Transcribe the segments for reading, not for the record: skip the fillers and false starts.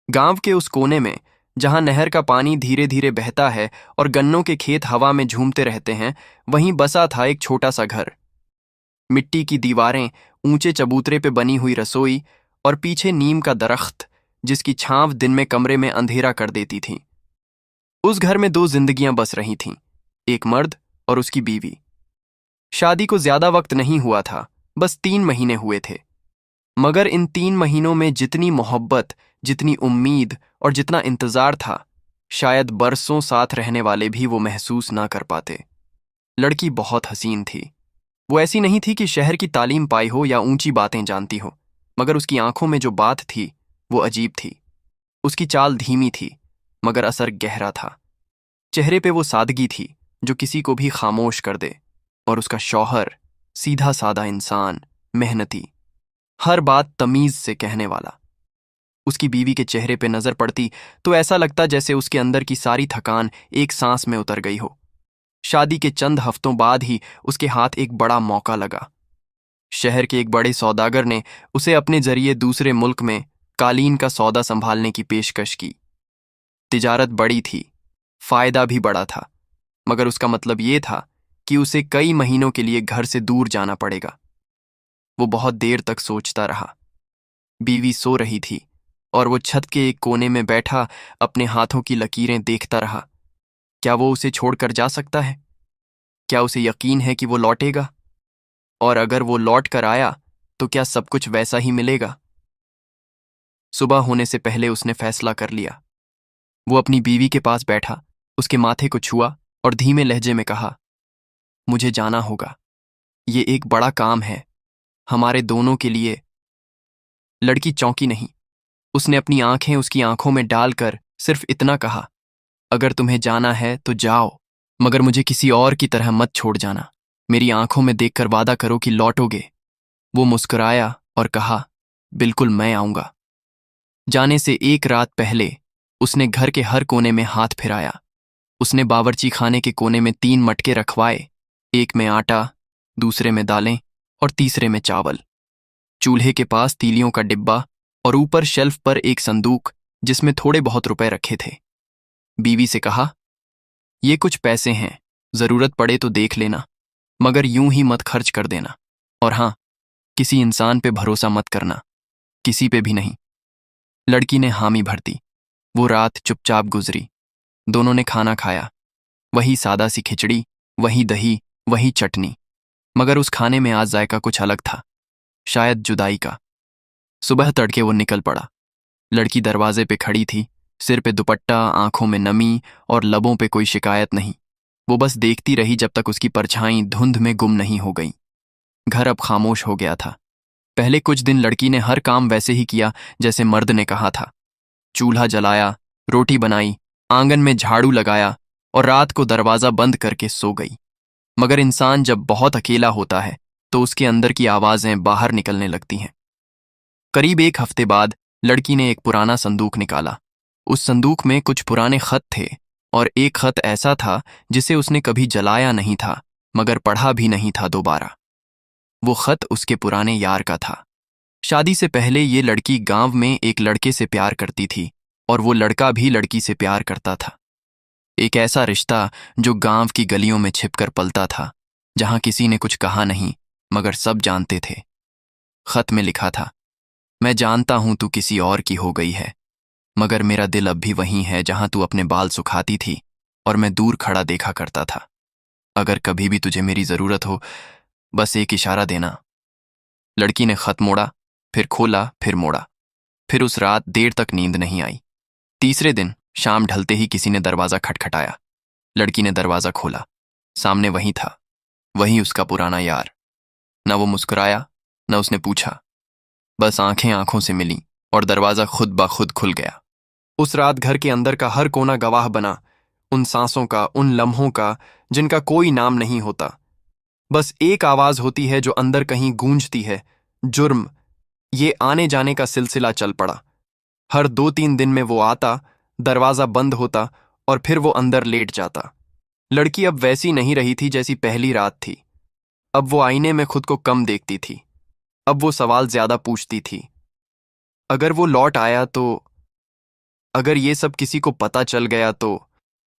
गांव के उस कोने में जहां नहर का पानी धीरे धीरे बहता है और गन्नों के खेत हवा में झूमते रहते हैं, वहीं बसा था एक छोटा सा घर। मिट्टी की दीवारें, ऊंचे चबूतरे पे बनी हुई रसोई और पीछे नीम का दरख्त जिसकी छांव दिन में कमरे में अंधेरा कर देती थी। उस घर में दो जिंदगियां बस रही थीं, एक मर्द और उसकी बीवी। शादी को ज्यादा वक्त नहीं हुआ था, बस 3 महीने हुए थे। मगर इन 3 महीनों में जितनी मोहब्बत, जितनी उम्मीद और जितना इंतजार था, शायद बरसों साथ रहने वाले भी वो महसूस ना कर पाते। लड़की बहुत हसीन थी। वो ऐसी नहीं थी कि शहर की तालीम पाई हो या ऊंची बातें जानती हो, मगर उसकी आंखों में जो बात थी वो अजीब थी। उसकी चाल धीमी थी, मगर असर गहरा था। चेहरे पे वो सादगी थी जो किसी को भी खामोश कर दे। और उसका शौहर, सीधा सादा इंसान, मेहनती, हर बात तमीज से कहने वाला। उसकी बीवी के चेहरे पे नजर पड़ती तो ऐसा लगता जैसे उसके अंदर की सारी थकान एक सांस में उतर गई हो। शादी के चंद हफ्तों बाद ही उसके हाथ एक बड़ा मौका लगा। शहर के एक बड़े सौदागर ने उसे अपने जरिए दूसरे मुल्क में कालीन का सौदा संभालने की पेशकश की। तिजारत बड़ी थी, फायदा भी बड़ा था, मगर उसका मतलब ये था कि उसे कई महीनों के लिए घर से दूर जाना पड़ेगा। वो बहुत देर तक सोचता रहा। बीवी सो रही थी और वो छत के एक कोने में बैठा अपने हाथों की लकीरें देखता रहा। क्या वो उसे छोड़कर जा सकता है? क्या उसे यकीन है कि वो लौटेगा? और अगर वो लौट कर आया तो क्या सब कुछ वैसा ही मिलेगा? सुबह होने से पहले उसने फैसला कर लिया। वो अपनी बीवी के पास बैठा, उसके माथे को छुआ और धीमे लहजे में कहा, मुझे जाना होगा। ये एक बड़ा काम है, हमारे दोनों के लिए। लड़की चौंकी नहीं। उसने अपनी आंखें उसकी आंखों में डालकर सिर्फ इतना कहा, अगर तुम्हें जाना है तो जाओ, मगर मुझे किसी और की तरह मत छोड़ जाना। मेरी आंखों में देखकर वादा करो कि लौटोगे। वो मुस्कुराया और कहा, बिल्कुल, मैं आऊंगा। जाने से एक रात पहले उसने घर के हर कोने में हाथ फिराया। उसने बावर्ची खाने के कोने में 3 मटके रखवाए, एक में आटा, दूसरे में दालें और तीसरे में चावल। चूल्हे के पास तीलियों का डिब्बा और ऊपर शेल्फ पर एक संदूक जिसमें थोड़े बहुत रुपए रखे थे। बीवी से कहा, ये कुछ पैसे हैं, जरूरत पड़े तो देख लेना, मगर यूं ही मत खर्च कर देना। और हाँ, किसी इंसान पे भरोसा मत करना, किसी पे भी नहीं। लड़की ने हामी भर दी। वो रात चुपचाप गुजरी। दोनों ने खाना खाया, वही सादा सी खिचड़ी, वही दही, वही चटनी, मगर उस खाने में आज जायका कुछ अलग था, शायद जुदाई का। सुबह तड़के वो निकल पड़ा। लड़की दरवाजे पे खड़ी थी, सिर पे दुपट्टा, आंखों में नमी और लबों पे कोई शिकायत नहीं। वो बस देखती रही जब तक उसकी परछाई धुंध में गुम नहीं हो गई। घर अब खामोश हो गया था। पहले कुछ दिन लड़की ने हर काम वैसे ही किया जैसे मर्द ने कहा था। चूल्हा जलाया, रोटी बनाई, आंगन में झाड़ू लगाया और रात को दरवाजा बंद करके सो गई। मगर इंसान जब बहुत अकेला होता है तो उसके अंदर की आवाजें बाहर निकलने लगती हैं। करीब एक हफ्ते बाद लड़की ने एक पुराना संदूक निकाला। उस संदूक में कुछ पुराने खत थे और एक खत ऐसा था जिसे उसने कभी जलाया नहीं था, मगर पढ़ा भी नहीं था दोबारा। वो खत उसके पुराने यार का था। शादी से पहले ये लड़की गांव में एक लड़के से प्यार करती थी और वो लड़का भी लड़की से प्यार करता था। एक ऐसा रिश्ता जो गांव की गलियों में छिपकर पलता था, जहां किसी ने कुछ कहा नहीं मगर सब जानते थे। खत में लिखा था, मैं जानता हूं तू किसी और की हो गई है, मगर मेरा दिल अब भी वहीं है जहां तू अपने बाल सुखाती थी और मैं दूर खड़ा देखा करता था। अगर कभी भी तुझे मेरी जरूरत हो, बस एक इशारा देना। लड़की ने खत मोड़ा, फिर खोला, फिर मोड़ा। फिर उस रात देर तक नींद नहीं आई। तीसरे दिन शाम ढलते ही किसी ने दरवाजा खटखटाया। लड़की ने दरवाजा खोला। सामने वही था, वही उसका पुराना यार। न वो मुस्कुराया, न उसने पूछा, बस आंखें आंखों से मिली और दरवाजा खुद ब खुद खुल गया। उस रात घर के अंदर का हर कोना गवाह बना, उन सांसों का, उन लम्हों का जिनका कोई नाम नहीं होता। बस एक आवाज होती है जो अंदर कहीं गूंजती है, जुर्म। ये आने जाने का सिलसिला चल पड़ा। हर 2-3 दिन में वो आता, दरवाजा बंद होता और फिर वो अंदर लेट जाता। लड़की अब वैसी नहीं रही थी जैसी पहली रात थी। अब वो आईने में खुद को कम देखती थी। अब वो सवाल ज्यादा पूछती थी। अगर वो लौट आया तो अगर ये सब किसी को पता चल गया तो।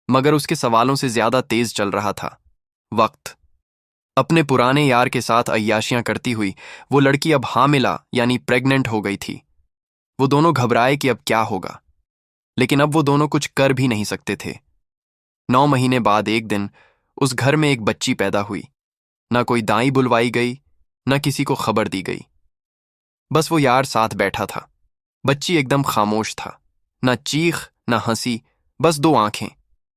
मगर उसके सवालों से ज्यादा तेज चल रहा था वक्त। अपने पुराने यार के साथ अय्याशियां करती हुई वो लड़की अब हामिला यानी प्रेग्नेंट हो गई थी। वो दोनों घबराए कि अब क्या होगा, लेकिन अब वो दोनों कुछ कर भी नहीं सकते थे। 9 महीने बाद एक दिन उस घर में एक बच्ची पैदा हुई। ना कोई दाई बुलवाई गई, न किसी को खबर दी गई। बस वो यार साथ बैठा था। बच्ची एकदम खामोश था, न चीख न हंसी, बस दो आंखें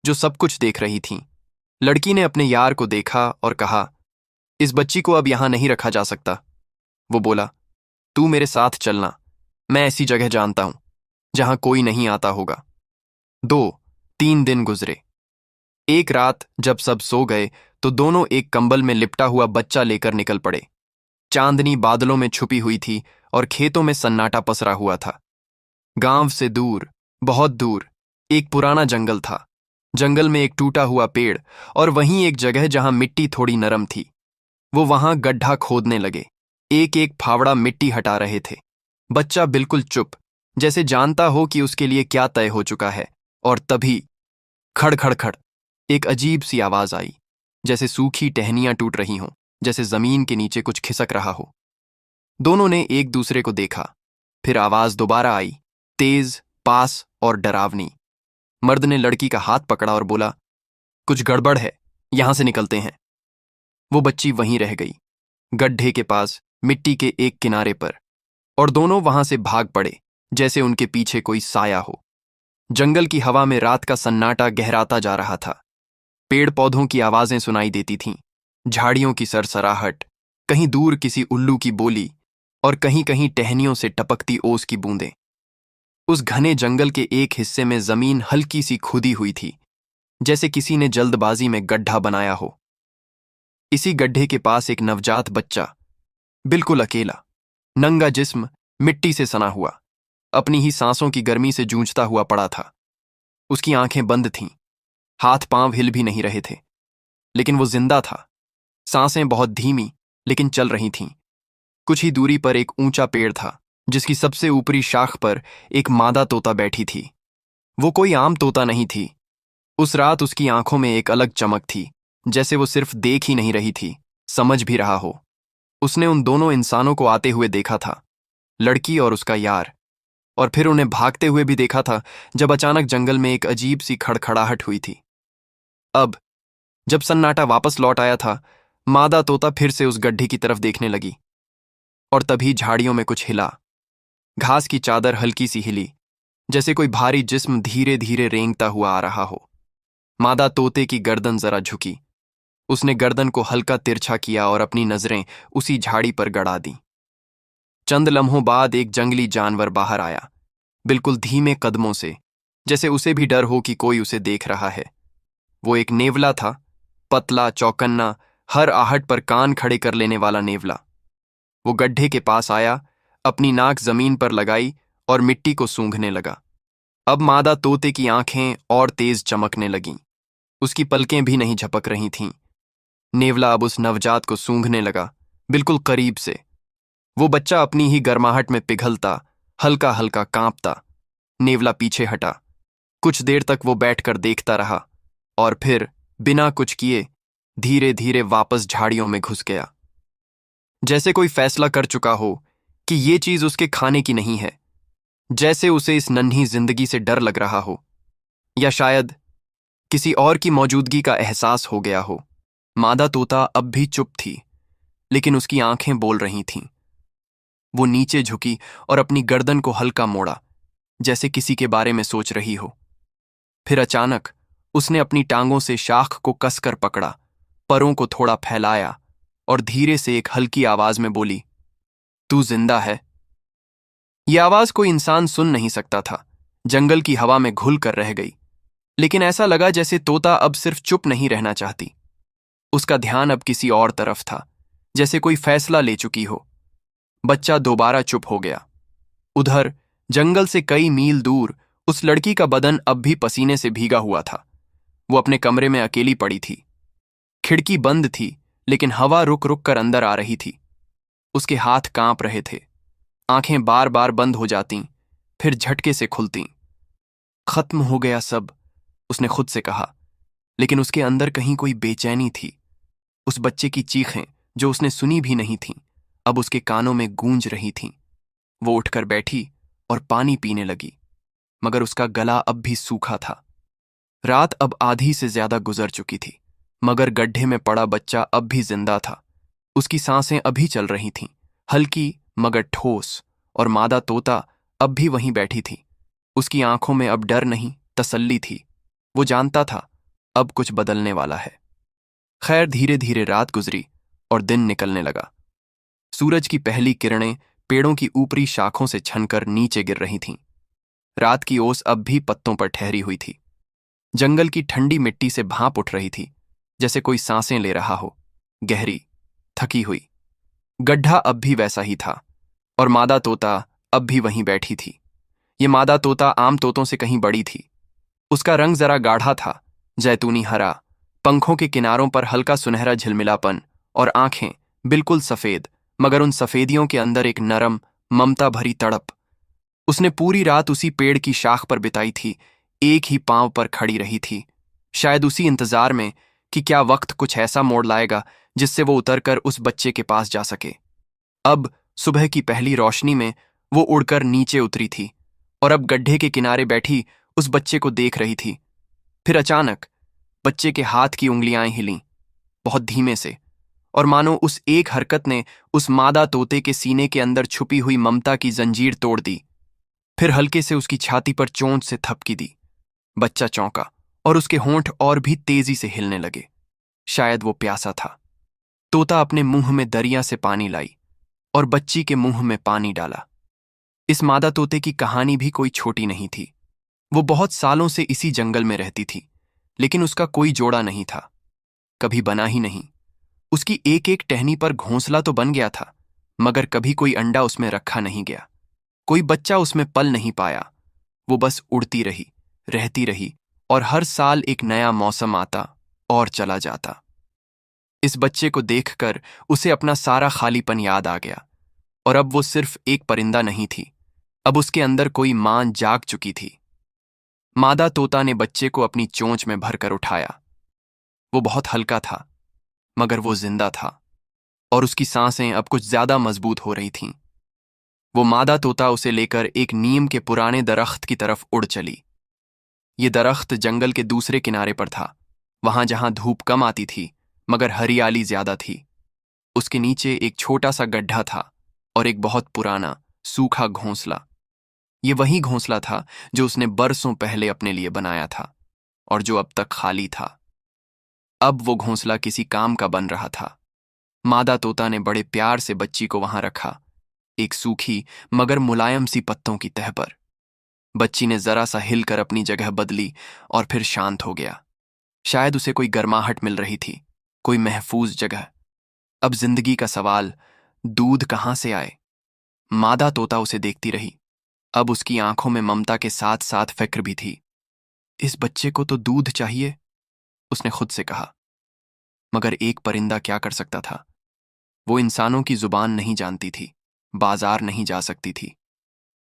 जो सब कुछ देख रही थीं। लड़की ने अपने यार को देखा और कहा, इस बच्ची को अब यहां नहीं रखा जा सकता। वो बोला, तू मेरे साथ चलना, मैं ऐसी जगह जानता हूं जहां कोई नहीं आता होगा। 2-3 दिन गुजरे। एक रात जब सब सो गए तो दोनों एक कंबल में लिपटा हुआ बच्चा लेकर निकल पड़े। चांदनी बादलों में छुपी हुई थी और खेतों में सन्नाटा पसरा हुआ था। गांव से दूर, बहुत दूर, एक पुराना जंगल था। जंगल में एक टूटा हुआ पेड़ और वहीं एक जगह जहां मिट्टी थोड़ी नरम थी। वो वहां गड्ढा खोदने लगे, एक एक फावड़ा मिट्टी हटा रहे थे। बच्चा बिल्कुल चुप, जैसे जानता हो कि उसके लिए क्या तय हो चुका है। और तभी खड़ खड़ खड़ एक अजीब सी आवाज आई, जैसे सूखी टहनियां टूट रही हों, जैसे जमीन के नीचे कुछ खिसक रहा हो। दोनों ने एक दूसरे को देखा। फिर आवाज दोबारा आई, तेज, पास और डरावनी। मर्द ने लड़की का हाथ पकड़ा और बोला, कुछ गड़बड़ है, यहां से निकलते हैं। वो बच्ची वहीं रह गई, गड्ढे के पास, मिट्टी के एक किनारे पर, और दोनों वहां से भाग पड़े जैसे उनके पीछे कोई साया हो। जंगल की हवा में रात का सन्नाटा गहराता जा रहा था। पेड़ पौधों की आवाजें सुनाई देती थीं, झाड़ियों की सरसराहट, कहीं दूर किसी उल्लू की बोली, और कहीं कहीं टहनियों से टपकती ओस की बूंदें। उस घने जंगल के एक हिस्से में जमीन हल्की सी खुदी हुई थी, जैसे किसी ने जल्दबाजी में गड्ढा बनाया हो। इसी गड्ढे के पास एक नवजात बच्चा, बिल्कुल अकेला, नंगा जिस्म, मिट्टी से सना हुआ, अपनी ही सांसों की गर्मी से जूझता हुआ पड़ा था। उसकी आंखें बंद थीं, हाथ पांव हिल भी नहीं रहे थे, लेकिन वो जिंदा था। सांसें बहुत धीमी लेकिन चल रही थीं। कुछ ही दूरी पर एक ऊंचा पेड़ था, जिसकी सबसे ऊपरी शाख पर एक मादा तोता बैठी थी। वो कोई आम तोता नहीं थी। उस रात उसकी आंखों में एक अलग चमक थी, जैसे वो सिर्फ देख ही नहीं रही थी, समझ भी रहा हो। उसने उन दोनों इंसानों को आते हुए देखा था, लड़की और उसका यार, और फिर उन्हें भागते हुए भी देखा था जब अचानक जंगल में एक अजीब सी खड़खड़ाहट हुई थी। अब जब सन्नाटा वापस लौट आया था, मादा तोता फिर से उस गड्ढे की तरफ देखने लगी, और तभी झाड़ियों में कुछ हिला। घास की चादर हल्की सी हिली, जैसे कोई भारी जिस्म धीरे धीरे रेंगता हुआ आ रहा हो। मादा तोते की गर्दन जरा झुकी। उसने गर्दन को हल्का तिरछा किया और अपनी नजरें उसी झाड़ी पर गड़ा दी। चंद लम्हों बाद एक जंगली जानवर बाहर आया, बिल्कुल धीमे कदमों से, जैसे उसे भी डर हो कि कोई उसे देख रहा है। वो एक नेवला था, पतला, चौकन्ना, हर आहट पर कान खड़े कर लेने वाला नेवला। वो गड्ढे के पास आया, अपनी नाक जमीन पर लगाई और मिट्टी को सूंघने लगा। अब मादा तोते की आंखें और तेज चमकने लगीं। उसकी पलकें भी नहीं झपक रही थीं। नेवला अब उस नवजात को सूंघने लगा, बिल्कुल करीब से। वो बच्चा अपनी ही गर्माहट में पिघलता, हल्का हल्का कांपता। नेवला पीछे हटा। कुछ देर तक वो बैठकर देखता रहा, और फिर बिना कुछ किए धीरे धीरे वापस झाड़ियों में घुस गया, जैसे कोई फैसला कर चुका हो कि ये चीज उसके खाने की नहीं है, जैसे उसे इस नन्ही जिंदगी से डर लग रहा हो, या शायद किसी और की मौजूदगी का एहसास हो गया हो। मादा तोता अब भी चुप थी, लेकिन उसकी आंखें बोल रही थीं। वो नीचे झुकी और अपनी गर्दन को हल्का मोड़ा, जैसे किसी के बारे में सोच रही हो। फिर अचानक उसने अपनी टांगों से शाख को कसकर पकड़ा, परों को थोड़ा फैलाया और धीरे से एक हल्की आवाज में बोली, तू जिंदा है। यह आवाज कोई इंसान सुन नहीं सकता था, जंगल की हवा में घुल कर रह गई। लेकिन ऐसा लगा जैसे तोता अब सिर्फ चुप नहीं रहना चाहती। उसका ध्यान अब किसी और तरफ था, जैसे कोई फैसला ले चुकी हो। बच्चा दोबारा चुप हो गया। उधर जंगल से कई मील दूर उस लड़की का बदन अब भी पसीने से भीगा हुआ था। वो अपने कमरे में अकेली पड़ी थी। खिड़की बंद थी, लेकिन हवा रुक रुक कर अंदर आ रही थी। उसके हाथ कांप रहे थे, आंखें बार बार बंद हो जातीं, फिर झटके से खुलतीं। खत्म हो गया सब, उसने खुद से कहा, लेकिन उसके अंदर कहीं कोई बेचैनी थी। उस बच्चे की चीखें, जो उसने सुनी भी नहीं थीं, अब उसके कानों में गूंज रही थीं। वो उठकर बैठी और पानी पीने लगी, मगर उसका गला अब भी सूखा था। रात अब आधी से ज्यादा गुजर चुकी थी, मगर गड्ढे में पड़ा बच्चा अब भी जिंदा था। उसकी सांसें अभी चल रही थीं, हल्की मगर ठोस, और मादा तोता अब भी वहीं बैठी थी। उसकी आंखों में अब डर नहीं, तसल्ली थी। वो जानता था अब कुछ बदलने वाला है। खैर, धीरे धीरे रात गुजरी और दिन निकलने लगा। सूरज की पहली किरणें पेड़ों की ऊपरी शाखों से छनकर नीचे गिर रही थीं। रात की ओस अब भी पत्तों पर ठहरी हुई थी। जंगल की ठंडी मिट्टी से भाप उठ रही थी, जैसे कोई सांसें ले रहा हो, गहरी, थकी हुई। गड्ढा अब भी वैसा ही था, और मादा तोता अब भी वहीं बैठी थी। ये मादा तोता आम तोतों से कहीं बड़ी थी। उसका रंग जरा गाढ़ा था, जैतूनी हरा, पंखों के किनारों पर हल्का सुनहरा झिलमिलापन, और आंखें बिल्कुल सफेद, मगर उन सफेदियों के अंदर एक नरम, ममता भरी तड़प। उसने पूरी रात उसी पेड़ की शाख पर बिताई थी, एक ही पांव पर खड़ी रही थी, शायद उसी इंतजार में कि क्या वक्त कुछ ऐसा मोड़ लाएगा जिससे वो उतरकर उस बच्चे के पास जा सके। अब सुबह की पहली रोशनी में वो उड़कर नीचे उतरी थी, और अब गड्ढे के किनारे बैठी उस बच्चे को देख रही थी। फिर अचानक बच्चे के हाथ की उंगलियां हिलीं, बहुत धीमे से, और मानो उस एक हरकत ने उस मादा तोते के सीने के अंदर छुपी हुई ममता की जंजीर तोड़ दी। फिर हल्के से उसकी छाती पर चोंच से थपकी दी। बच्चा चौंका, और उसके होंठ और भी तेजी से हिलने लगे। शायद वो प्यासा था। तोता अपने मुंह में दरिया से पानी लाई और बच्ची के मुंह में पानी डाला। इस मादा तोते की कहानी भी कोई छोटी नहीं थी। वो बहुत सालों से इसी जंगल में रहती थी, लेकिन उसका कोई जोड़ा नहीं था, कभी बना ही नहीं। उसकी एक एक टहनी पर घोंसला तो बन गया था, मगर कभी कोई अंडा उसमें रखा नहीं गया, कोई बच्चा उसमें पल नहीं पाया। वो बस उड़ती रही, रहती रही, और हर साल एक नया मौसम आता और चला जाता। इस बच्चे को देखकर उसे अपना सारा खालीपन याद आ गया, और अब वो सिर्फ एक परिंदा नहीं थी, अब उसके अंदर कोई मां जाग चुकी थी। मादा तोता ने बच्चे को अपनी चोंच में भरकर उठाया। वो बहुत हल्का था, मगर वो जिंदा था, और उसकी सांसें अब कुछ ज्यादा मजबूत हो रही थीं। वो मादा तोता उसे लेकर एक नीम के पुराने दरख्त की तरफ उड़ चली। ये दरख्त जंगल के दूसरे किनारे पर था, वहां जहां धूप कम आती थी मगर हरियाली ज्यादा थी। उसके नीचे एक छोटा सा गड्ढा था और एक बहुत पुराना, सूखा घोंसला। ये वही घोंसला था जो उसने बरसों पहले अपने लिए बनाया था, और जो अब तक खाली था। अब वो घोंसला किसी काम का बन रहा था। मादा तोता ने बड़े प्यार से बच्ची को वहां रखा, एक सूखी मगर मुलायम सी पत्तों की तह पर। बच्ची ने जरा सा हिलकर अपनी जगह बदली और फिर शांत हो गया। शायद उसे कोई गर्माहट मिल रही थी, कोई महफूज जगह। अब जिंदगी का सवाल, दूध कहां से आए? मादा तोता उसे देखती रही। अब उसकी आंखों में ममता के साथ साथ फिक्र भी थी। इस बच्चे को तो दूध चाहिए, उसने खुद से कहा। मगर एक परिंदा क्या कर सकता था? वो इंसानों की जुबान नहीं जानती थी, बाजार नहीं जा सकती थी,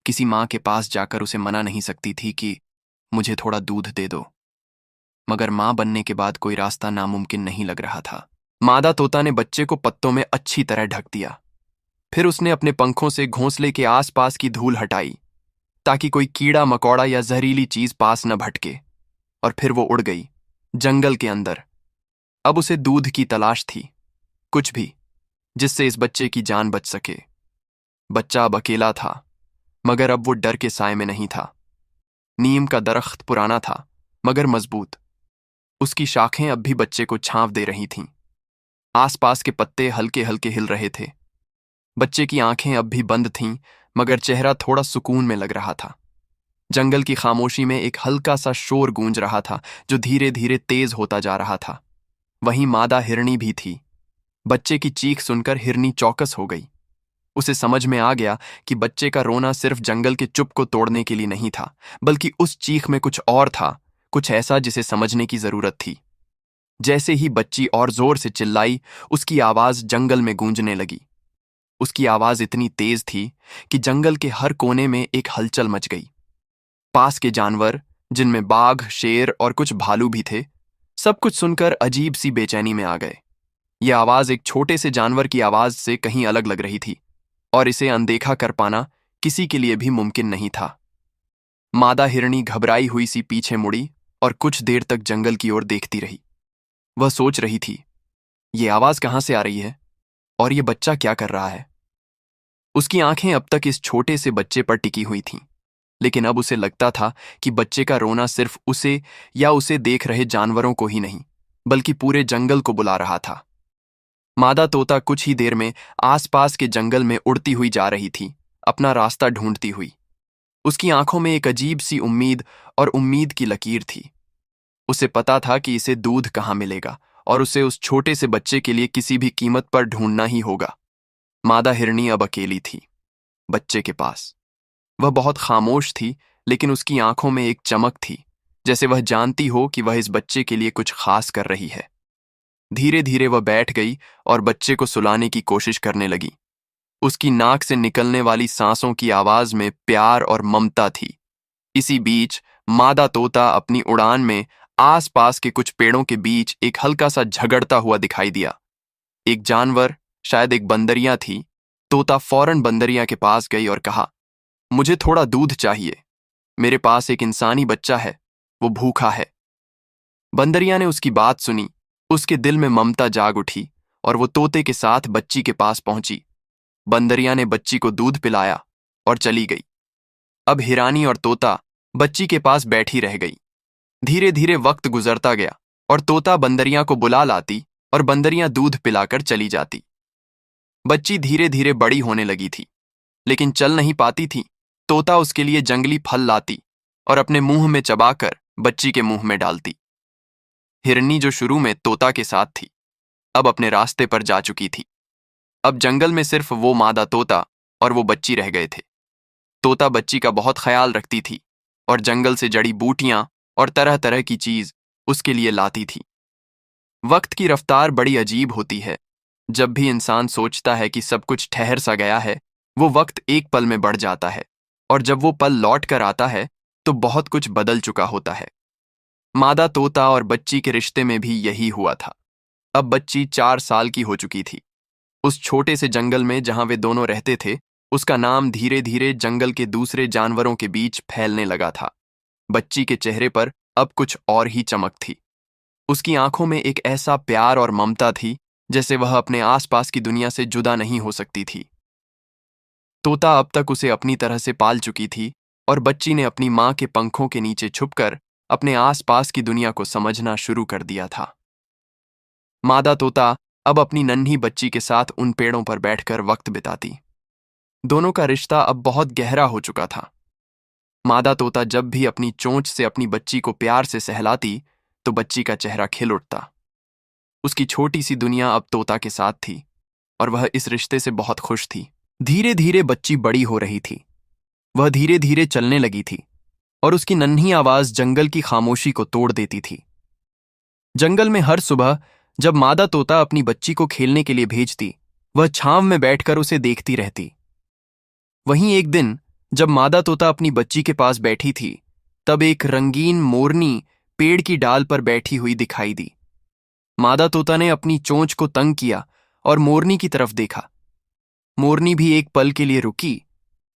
किसी मां के पास जाकर उसे मना नहीं सकती थी कि मुझे थोड़ा दूध दे दो। मगर मां बनने के बाद कोई रास्ता नामुमकिन नहीं लग रहा था। मादा तोता ने बच्चे को पत्तों में अच्छी तरह ढक दिया। फिर उसने अपने पंखों से घोंसले के आसपास की धूल हटाई, ताकि कोई कीड़ा मकोड़ा या जहरीली चीज पास न भटके। और फिर वो उड़ गई, जंगल के अंदर। अब उसे दूध की तलाश थी, कुछ भी जिससे इस बच्चे की जान बच सके। बच्चा अब अकेला था, मगर अब वो डर के साए में नहीं था। नीम का दरख्त पुराना था, मगर मजबूत। उसकी शाखें अब भी बच्चे को छांव दे रही थीं। आसपास के पत्ते हल्के हल्के हिल रहे थे। बच्चे की आंखें अब भी बंद थीं, मगर चेहरा थोड़ा सुकून में लग रहा था। जंगल की खामोशी में एक हल्का सा शोर गूंज रहा था, जो धीरे धीरे तेज होता जा रहा था। वहीं मादा हिरनी भी थी। बच्चे की चीख सुनकर हिरनी चौकस हो गई। उसे समझ में आ गया कि बच्चे का रोना सिर्फ जंगल के चुप को तोड़ने के लिए नहीं था, बल्कि उस चीख में कुछ और था, कुछ ऐसा जिसे समझने की जरूरत थी। जैसे ही बच्ची और जोर से चिल्लाई, उसकी आवाज जंगल में गूंजने लगी। उसकी आवाज इतनी तेज थी कि जंगल के हर कोने में एक हलचल मच गई। पास के जानवर, जिनमें बाघ, शेर और कुछ भालू भी थे। सब कुछ सुनकर अजीब सी बेचैनी में आ गए। यह आवाज एक छोटे से जानवर की आवाज से कहीं अलग लग रही थी और इसे अनदेखा कर पाना किसी के लिए भी मुमकिन नहीं था। मादा हिरनी घबराई हुई सी पीछे मुड़ी और कुछ देर तक जंगल की ओर देखती रही। वह सोच रही थी, ये आवाज कहां से आ रही है और ये बच्चा क्या कर रहा है। उसकी आंखें अब तक इस छोटे से बच्चे पर टिकी हुई थीं, लेकिन अब उसे लगता था कि बच्चे का रोना सिर्फ उसे या उसे देख रहे जानवरों को ही नहीं, बल्कि पूरे जंगल को बुला रहा था। मादा तोता कुछ ही देर में आसपास के जंगल में उड़ती हुई जा रही थी, अपना रास्ता ढूंढती हुई। उसकी आंखों में एक अजीब सी उम्मीद और उम्मीद की लकीर थी। उसे पता था कि इसे दूध कहाँ मिलेगा और उसे उस छोटे से बच्चे के लिए किसी भी कीमत पर ढूंढना ही होगा। मादा हिरनी अब अकेली थी, बच्चे के पास। वह बहुत खामोश थी, लेकिन उसकी आंखों में एक चमक थी, जैसे वह जानती हो कि वह इस बच्चे के लिए कुछ खास कर रही है। धीरे धीरे वह बैठ गई और बच्चे को सुलाने की कोशिश करने लगी। उसकी नाक से निकलने वाली सांसों की आवाज में प्यार और ममता थी। इसी बीच मादा तोता अपनी उड़ान में आसपास के कुछ पेड़ों के बीच एक हल्का सा झगड़ता हुआ दिखाई दिया। एक जानवर, शायद एक बंदरिया थी। तोता फौरन बंदरिया के पास गई और कहा, मुझे थोड़ा दूध चाहिए। मेरे पास एक इंसानी बच्चा है, वो भूखा है। बंदरिया ने उसकी बात सुनी। उसके दिल में ममता जाग उठी और वो तोते के साथ बच्ची के पास पहुंची। बंदरिया ने बच्ची को दूध पिलाया और चली गई। अब हिरानी और तोता बच्ची के पास बैठी रह गई। धीरे धीरे वक्त गुजरता गया और तोता बंदरिया को बुला लाती और बंदरियां दूध पिलाकर चली जाती। बच्ची धीरे धीरे बड़ी होने लगी थी, लेकिन चल नहीं पाती थी। तोता उसके लिए जंगली फल लाती और अपने मुंह में चबाकर बच्ची के मुंह में डालती। हिरनी, जो शुरू में तोता के साथ थी, अब अपने रास्ते पर जा चुकी थी। अब जंगल में सिर्फ वो मादा तोता और वो बच्ची रह गए थे। तोता बच्ची का बहुत ख्याल रखती थी और जंगल से जड़ी बूटियां और तरह तरह की चीज उसके लिए लाती थी। वक्त की रफ्तार बड़ी अजीब होती है। जब भी इंसान सोचता है कि सब कुछ ठहर सा गया है, वो वक्त एक पल में बढ़ जाता है, और जब वो पल लौट कर आता है तो बहुत कुछ बदल चुका होता है। मादा तोता और बच्ची के रिश्ते में भी यही हुआ था। अब बच्ची 4 साल की हो चुकी थी। उस छोटे से जंगल में जहां वे दोनों रहते थे, उसका नाम धीरे धीरे जंगल के दूसरे जानवरों के बीच फैलने लगा था। बच्ची के चेहरे पर अब कुछ और ही चमक थी। उसकी आंखों में एक ऐसा प्यार और ममता थी जैसे वह अपने आसपास की दुनिया से जुदा नहीं हो सकती थी। तोता अब तक उसे अपनी तरह से पाल चुकी थी और बच्ची ने अपनी मां के पंखों के नीचे छुपकर अपने आसपास की दुनिया को समझना शुरू कर दिया था। मादा तोता अब अपनी नन्ही बच्ची के साथ उन पेड़ों पर बैठकर वक्त बिताती। दोनों का रिश्ता अब बहुत गहरा हो चुका था। मादा तोता जब भी अपनी चोंच से अपनी बच्ची को प्यार से सहलाती तो बच्ची का चेहरा खिल उठता। उसकी छोटी सी दुनिया अब तोता के साथ थी और वह इस रिश्ते से बहुत खुश थी। धीरे धीरे बच्ची बड़ी हो रही थी। वह धीरे धीरे चलने लगी थी और उसकी नन्ही आवाज जंगल की खामोशी को तोड़ देती थी। जंगल में हर सुबह जब मादा तोता अपनी बच्ची को खेलने के लिए भेजती, वह छांव में बैठकर उसे देखती रहती। वहीं एक दिन जब मादा तोता अपनी बच्ची के पास बैठी थी, तब एक रंगीन मोरनी पेड़ की डाल पर बैठी हुई दिखाई दी। मादा तोता ने अपनी चोंच को तंग किया और मोरनी की तरफ देखा। मोरनी भी एक पल के लिए रुकी,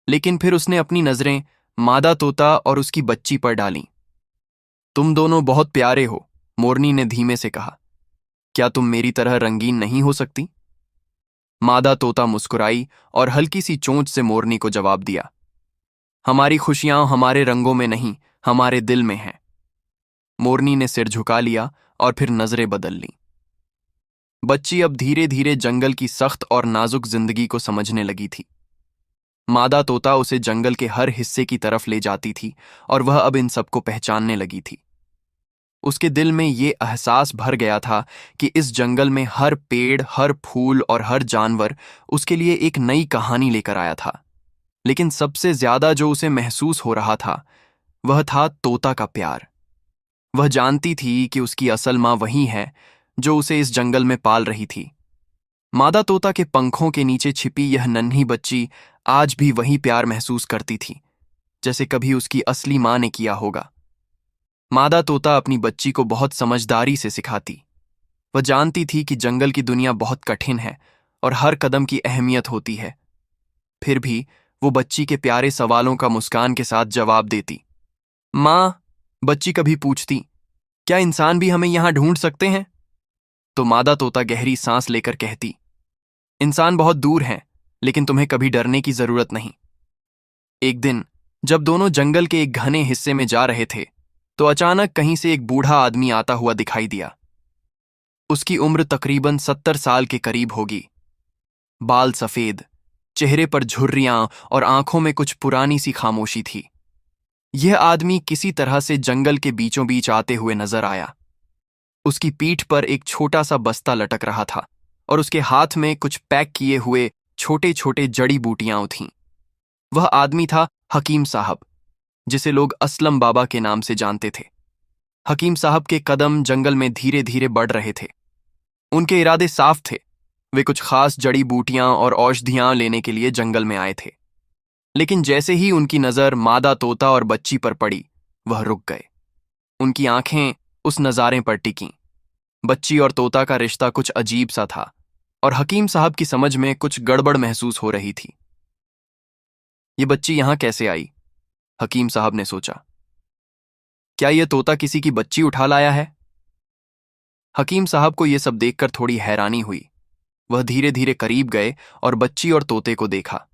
लेकिन फिर उसने अपनी नजरें मादा तोता और उसकी बच्ची पर डालीं। तुम दोनों बहुत प्यारे हो, मोरनी ने धीमे से कहा। क्या तुम मेरी तरह रंगीन नहीं हो सकती? मादा तोता मुस्कुराई और हल्की सी चोंच से मोरनी को जवाब दिया, हमारी खुशियां हमारे रंगों में नहीं, हमारे दिल में हैं। मोरनी ने सिर झुका लिया और फिर नजरें बदल लीं। बच्ची अब धीरे धीरे जंगल की सख्त और नाजुक जिंदगी को समझने लगी थी। मादा तोता उसे जंगल के हर हिस्से की तरफ ले जाती थी और वह अब इन सबको पहचानने लगी थी। उसके दिल में ये एहसास भर गया था कि इस जंगल में हर पेड़, हर फूल और हर जानवर उसके लिए एक नई कहानी लेकर आया था। लेकिन सबसे ज्यादा जो उसे महसूस हो रहा था, वह था तोता का प्यार। वह जानती थी कि उसकी असल मां वही है जो उसे इस जंगल में पाल रही थी। मादा तोता के पंखों के नीचे छिपी यह नन्ही बच्ची आज भी वही प्यार महसूस करती थी, जैसे कभी उसकी असली मां ने किया होगा। मादा तोता अपनी बच्ची को बहुत समझदारी से सिखाती। वह जानती थी कि जंगल की दुनिया बहुत कठिन है और हर कदम की अहमियत होती है। फिर भी वो बच्ची के प्यारे सवालों का मुस्कान के साथ जवाब देती। माँ, बच्ची कभी पूछती, क्या इंसान भी हमें यहां ढूंढ सकते हैं? तो मादा तोता गहरी सांस लेकर कहती, इंसान बहुत दूर हैं, लेकिन तुम्हें कभी डरने की जरूरत नहीं। एक दिन जब दोनों जंगल के एक घने हिस्से में जा रहे थे, तो अचानक कहीं से एक बूढ़ा आदमी आता हुआ दिखाई दिया। उसकी उम्र तकरीबन 70 साल के करीब होगी। बाल सफेद, चेहरे पर झुर्रियां और आंखों में कुछ पुरानी सी खामोशी थी। यह आदमी किसी तरह से जंगल के बीचों बीच आते हुए नजर आया। उसकी पीठ पर एक छोटा सा बस्ता लटक रहा था और उसके हाथ में कुछ पैक किए हुए छोटे छोटे जड़ी बूटियां थीं। वह आदमी था हकीम साहब, जिसे लोग असलम बाबा के नाम से जानते थे। हकीम साहब के कदम जंगल में धीरे धीरे बढ़ रहे थे। उनके इरादे साफ थे। वे कुछ खास जड़ी बूटियां और औषधियां लेने के लिए जंगल में आए थे। लेकिन जैसे ही उनकी नजर मादा तोता और बच्ची पर पड़ी, वह रुक गए। उनकी आंखें उस नजारे पर टिकीं। बच्ची और तोता का रिश्ता कुछ अजीब सा था और हकीम साहब की समझ में कुछ गड़बड़ महसूस हो रही थी। ये बच्ची यहां कैसे आई? हकीम साहब ने सोचा। क्या यह तोता किसी की बच्ची उठा लाया है? हकीम साहब को यह सब देखकर थोड़ी हैरानी हुई। वह धीरे धीरे करीब गए और बच्ची और तोते को देखा।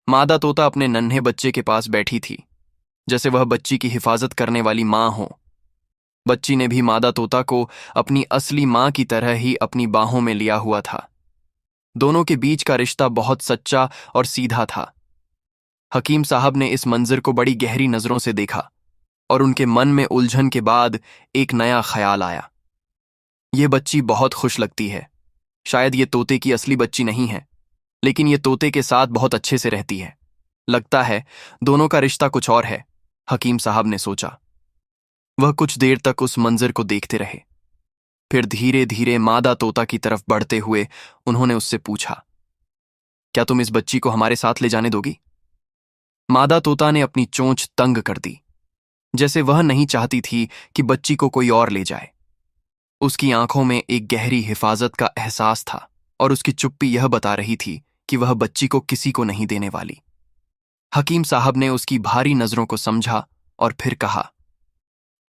मादा तोता अपने नन्हे बच्चे के पास बैठी थी, जैसे वह बच्ची की हिफाजत करने वाली मां हो। बच्ची ने भी मादा तोता को अपनी असली मां की तरह ही अपनी बाहों में लिया हुआ था। दोनों के बीच का रिश्ता बहुत सच्चा और सीधा था। हकीम साहब ने इस मंजर को बड़ी गहरी नजरों से देखा और उनके मन में उलझन के बाद एक नया ख्याल आया। यह बच्ची बहुत खुश लगती है। शायद ये तोते की असली बच्ची नहीं है, लेकिन ये तोते के साथ बहुत अच्छे से रहती है। लगता है दोनों का रिश्ता कुछ और है, हकीम साहब ने सोचा। वह कुछ देर तक उस मंजर को देखते रहे। फिर धीरे धीरे मादा तोता की तरफ बढ़ते हुए उन्होंने उससे पूछा, क्या तुम इस बच्ची को हमारे साथ ले जाने दोगी? मादा तोता ने अपनी चोंच तंग कर दी, जैसे वह नहीं चाहती थी कि बच्ची को कोई और ले जाए। उसकी आंखों में एक गहरी हिफाजत का एहसास था और उसकी चुप्पी यह बता रही थी कि वह बच्ची को किसी को नहीं देने वाली। हकीम साहब ने उसकी भारी नजरों को समझा और फिर कहा,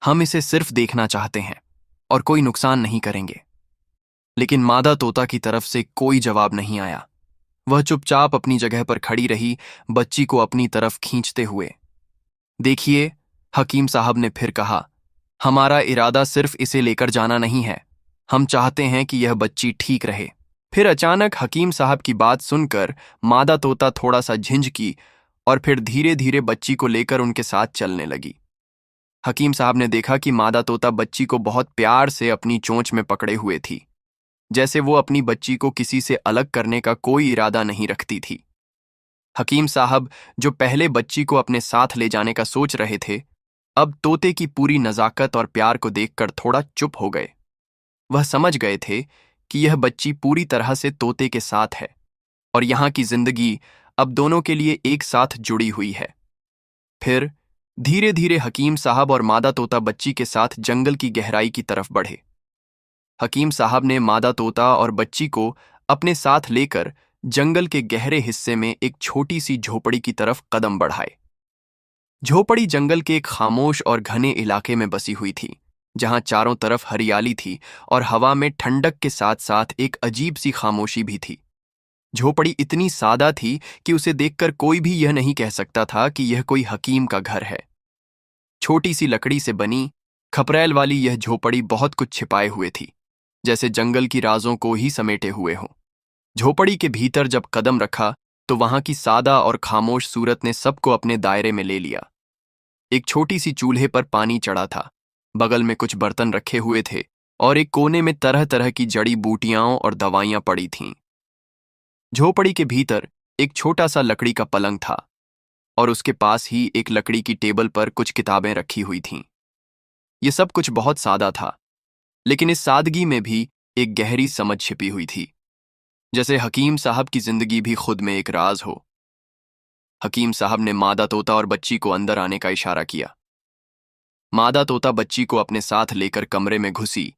हम इसे सिर्फ देखना चाहते हैं और कोई नुकसान नहीं करेंगे। लेकिन मादा तोता की तरफ से कोई जवाब नहीं आया। वह चुपचाप अपनी जगह पर खड़ी रही, बच्ची को अपनी तरफ खींचते हुए। देखिए, हकीम साहब ने फिर कहा, हमारा इरादा सिर्फ इसे लेकर जाना नहीं है। हम चाहते हैं कि यह बच्ची ठीक रहे। फिर अचानक हकीम साहब की बात सुनकर मादा तोता थोड़ा सा झिंझकी और फिर धीरे धीरे बच्ची को लेकर उनके साथ चलने लगी। हकीम साहब ने देखा कि मादा तोता बच्ची को बहुत प्यार से अपनी चोंच में पकड़े हुए थी, जैसे वो अपनी बच्ची को किसी से अलग करने का कोई इरादा नहीं रखती थी। हकीम साहब, जो पहले बच्ची को अपने साथ ले जाने का सोच रहे थे, अब तोते की पूरी नजाकत और प्यार को देखकर थोड़ा चुप हो गए। वह समझ गए थे कि यह बच्ची पूरी तरह से तोते के साथ है और यहाँ की जिंदगी अब दोनों के लिए एक साथ जुड़ी हुई है। फिर धीरे धीरे हकीम साहब और मादा तोता बच्ची के साथ जंगल की गहराई की तरफ बढ़े। हकीम साहब ने मादा तोता और बच्ची को अपने साथ लेकर जंगल के गहरे हिस्से में एक छोटी सी झोपड़ी की तरफ कदम बढ़ाए। झोपड़ी जंगल के एक खामोश और घने इलाके में बसी हुई थी, जहां चारों तरफ हरियाली थी और हवा में ठंडक के साथ साथ एक अजीब सी खामोशी भी थी। झोपड़ी इतनी सादा थी कि उसे देखकर कोई भी यह नहीं कह सकता था कि यह कोई हकीम का घर है। छोटी सी लकड़ी से बनी, खपरैल वाली यह झोपड़ी बहुत कुछ छिपाए हुए थी, जैसे जंगल की राजों को ही समेटे हुए हों। झोपड़ी के भीतर जब कदम रखा तो वहां की सादा और खामोश सूरत ने सबको अपने दायरे में ले लिया। एक छोटी सी चूल्हे पर पानी चढ़ा था, बगल में कुछ बर्तन रखे हुए थे और एक कोने में तरह तरह की जड़ी बूटियां और दवाइयां पड़ी थीं। झोपड़ी के भीतर एक छोटा सा लकड़ी का पलंग था और उसके पास ही एक लकड़ी की टेबल पर कुछ किताबें रखी हुई थीं। ये सब कुछ बहुत सादा था, लेकिन इस सादगी में भी एक गहरी समझ छिपी हुई थी, जैसे हकीम साहब की जिंदगी भी खुद में एक राज हो। हकीम साहब ने मादा तोता और बच्ची को अंदर आने का इशारा किया। मादा तोता बच्ची को अपने साथ लेकर कमरे में घुसी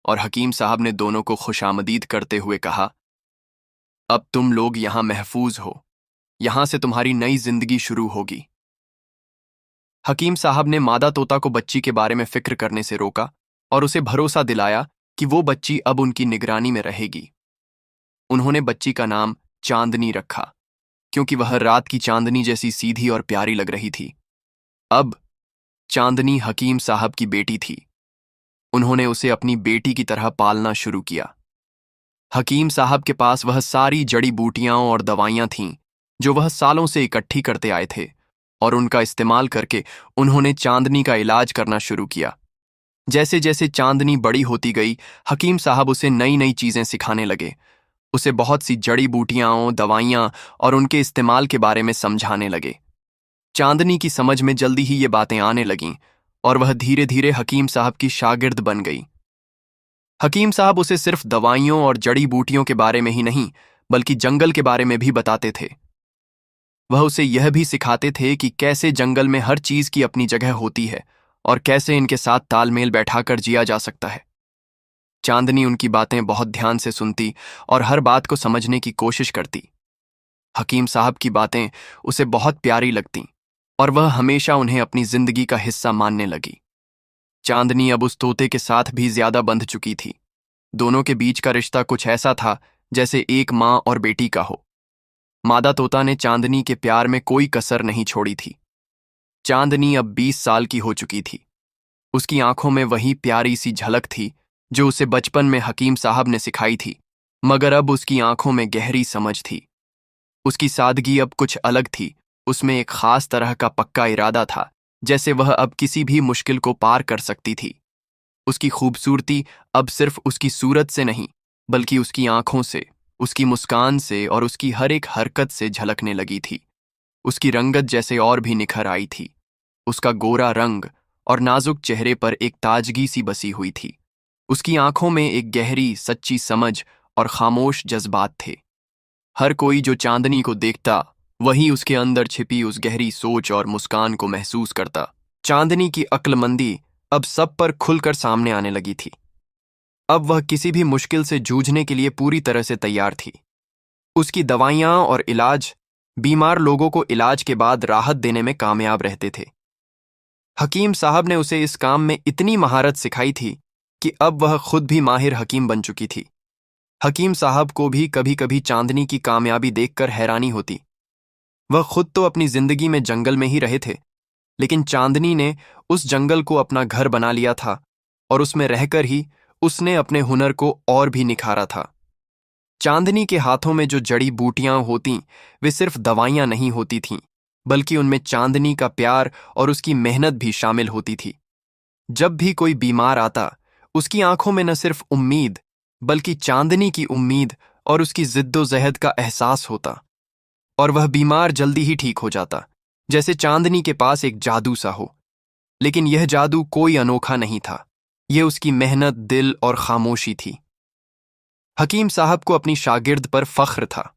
और हकीम साहब ने दोनों को खुशामदीद करते हुए कहा, अब तुम लोग यहां महफूज हो, यहां से तुम्हारी नई जिंदगी शुरू होगी। हकीम साहब ने मादा तोता को बच्ची के बारे में फिक्र करने से रोका और उसे भरोसा दिलाया कि वो बच्ची अब उनकी निगरानी में रहेगी। उन्होंने बच्ची का नाम चांदनी रखा, क्योंकि वह रात की चांदनी जैसी सीधी और प्यारी लग रही थी। अब चांदनी हकीम साहब की बेटी थी। उन्होंने उसे अपनी बेटी की तरह पालना शुरू किया। हकीम साहब के पास वह सारी जड़ी बूटियां और दवाइयां थीं जो वह सालों से इकट्ठी करते आए थे, और उनका इस्तेमाल करके उन्होंने चांदनी का इलाज करना शुरू किया। जैसे जैसे चांदनी बड़ी होती गई, हकीम साहब उसे नई नई चीजें सिखाने लगे। उसे बहुत सी जड़ी बूटियां, दवाइयां और उनके इस्तेमाल के बारे में समझाने लगे। चांदनी की समझ में जल्दी ही ये बातें आने लगीं और वह धीरे धीरे हकीम साहब की शागिर्द बन गई। हकीम साहब उसे सिर्फ दवाइयों और जड़ी बूटियों के बारे में ही नहीं, बल्कि जंगल के बारे में भी बताते थे। वह उसे यह भी सिखाते थे कि कैसे जंगल में हर चीज की अपनी जगह होती है और कैसे इनके साथ तालमेल बैठाकर जिया जा सकता है। चांदनी उनकी बातें बहुत ध्यान से सुनती और हर बात को समझने की कोशिश करती। हकीम साहब की बातें उसे बहुत प्यारी लगतीं और वह हमेशा उन्हें अपनी जिंदगी का हिस्सा मानने लगी। चांदनी अब उस तोते के साथ भी ज्यादा बंध चुकी थी। दोनों के बीच का रिश्ता कुछ ऐसा था जैसे एक माँ और बेटी का हो। मादा तोता ने चांदनी के प्यार में कोई कसर नहीं छोड़ी थी। चांदनी अब 20 साल की हो चुकी थी। उसकी आंखों में वही प्यारी सी झलक थी जो उसे बचपन में हकीम साहब ने सिखाई थी, मगर अब उसकी आंखों में गहरी समझ थी। उसकी सादगी अब कुछ अलग थी। उसमें एक खास तरह का पक्का इरादा था, जैसे वह अब किसी भी मुश्किल को पार कर सकती थी। उसकी खूबसूरती अब सिर्फ उसकी सूरत से नहीं, बल्कि उसकी आंखों से, उसकी मुस्कान से और उसकी हर एक हरकत से झलकने लगी थी। उसकी रंगत जैसे और भी निखर आई थी। उसका गोरा रंग और नाजुक चेहरे पर एक ताजगी सी बसी हुई थी। उसकी आंखों में एक गहरी, सच्ची समझ और खामोश जज्बात थे। हर कोई जो चांदनी को देखता, वही उसके अंदर छिपी उस गहरी सोच और मुस्कान को महसूस करता। चांदनी की अक्लमंदी अब सब पर खुलकर सामने आने लगी थी। अब वह किसी भी मुश्किल से जूझने के लिए पूरी तरह से तैयार थी। उसकी दवाइयां और इलाज बीमार लोगों को इलाज के बाद राहत देने में कामयाब रहते थे। हकीम साहब ने उसे इस काम में इतनी महारत सिखाई थी कि अब वह खुद भी माहिर हकीम बन चुकी थी। हकीम साहब को भी कभी कभी चांदनी की कामयाबी देखकर हैरानी होती। वह खुद तो अपनी जिंदगी में जंगल में ही रहे थे, लेकिन चांदनी ने उस जंगल को अपना घर बना लिया था और उसमें रहकर ही उसने अपने हुनर को और भी निखारा था। चांदनी के हाथों में जो जड़ी बूटियां होतीं, वे सिर्फ दवाइयां नहीं होती थीं, बल्कि उनमें चांदनी का प्यार और उसकी मेहनत भी शामिल होती थी। जब भी कोई बीमार आता, उसकी आंखों में न सिर्फ उम्मीद, बल्कि चांदनी की उम्मीद और उसकी जिद्दोजहद का एहसास होता, और वह बीमार जल्दी ही ठीक हो जाता, जैसे चांदनी के पास एक जादू सा हो। लेकिन यह जादू कोई अनोखा नहीं था। यह उसकी मेहनत, दिल और खामोशी थी। हकीम साहब को अपनी शागिर्द पर फख्र था।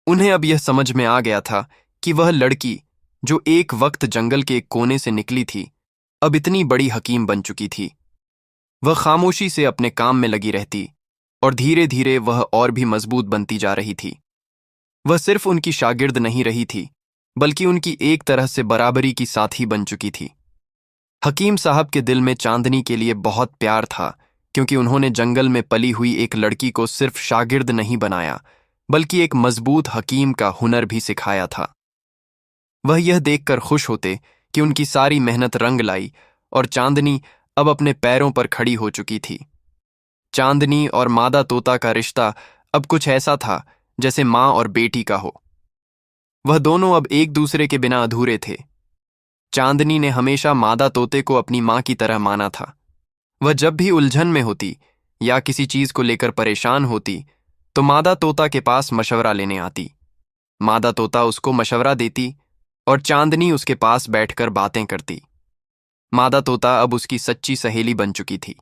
उन्हें अब यह समझ में आ गया था कि वह लड़की, जो एक वक्त जंगल के एक कोने से निकली थी, अब इतनी बड़ी हकीम बन चुकी थी। वह खामोशी से अपने काम में लगी रहती और धीरे धीरे वह और भी मजबूत बनती जा रही थी। वह सिर्फ उनकी शागिर्द नहीं रही थी, बल्कि उनकी एक तरह से बराबरी की साथी बन चुकी थी। हकीम साहब के दिल में चांदनी के लिए बहुत प्यार था, क्योंकि उन्होंने जंगल में पली हुई एक लड़की को सिर्फ शागिर्द नहीं बनाया, बल्कि एक मजबूत हकीम का हुनर भी सिखाया था। वह यह देखकर खुश होते कि उनकी सारी मेहनत रंग लाई और चांदनी अब अपने पैरों पर खड़ी हो चुकी थी। चांदनी और मादा तोता का रिश्ता अब कुछ ऐसा था जैसे माँ और बेटी का हो। वह दोनों अब एक दूसरे के बिना अधूरे थे। चांदनी ने हमेशा मादा तोते को अपनी माँ की तरह माना था। वह जब भी उलझन में होती या किसी चीज को लेकर परेशान होती, तो मादा तोता के पास मशवरा लेने आती। मादा तोता उसको मशवरा देती और चांदनी उसके पास बैठकर बातें करती। मादा तोता अब उसकी सच्ची सहेली बन चुकी थी।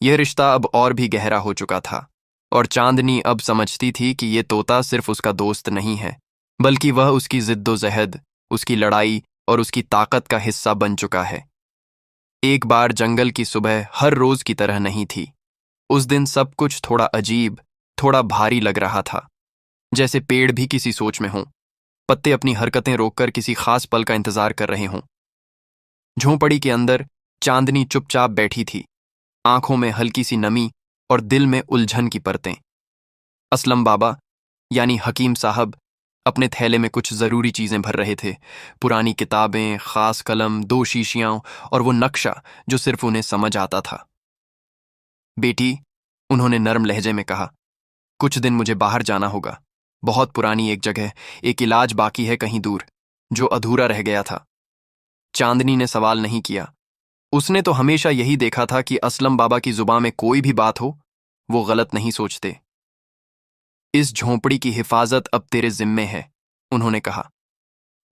यह रिश्ता अब और भी गहरा हो चुका था, और चांदनी अब समझती थी कि यह तोता सिर्फ उसका दोस्त नहीं है, बल्कि वह उसकी जिद्दोजहद, उसकी लड़ाई और उसकी ताकत का हिस्सा बन चुका है। एक बार जंगल की सुबह हर रोज की तरह नहीं थी। उस दिन सब कुछ थोड़ा अजीब, थोड़ा भारी लग रहा था, जैसे पेड़ भी किसी सोच में हों, पत्ते अपनी हरकतें रोककर किसी खास पल का इंतजार कर रहे हों। झोंपड़ी के अंदर चांदनी चुपचाप बैठी थी, आंखों में हल्की सी नमी और दिल में उलझन की परतें। असलम बाबा यानी हकीम साहब अपने थैले में कुछ जरूरी चीजें भर रहे थे। पुरानी किताबें, खास कलम, 2 शीशियां और वो नक्शा जो सिर्फ उन्हें समझ आता था। बेटी, उन्होंने नर्म लहजे में कहा, कुछ दिन मुझे बाहर जाना होगा। बहुत पुरानी एक जगह, एक इलाज बाकी है कहीं दूर, जो अधूरा रह गया था। चांदनी ने सवाल नहीं किया। उसने तो हमेशा यही देखा था कि असलम बाबा की जुबान में कोई भी बात हो, वो गलत नहीं सोचते। इस झोंपड़ी की हिफाजत अब तेरे जिम्मे है, उन्होंने कहा।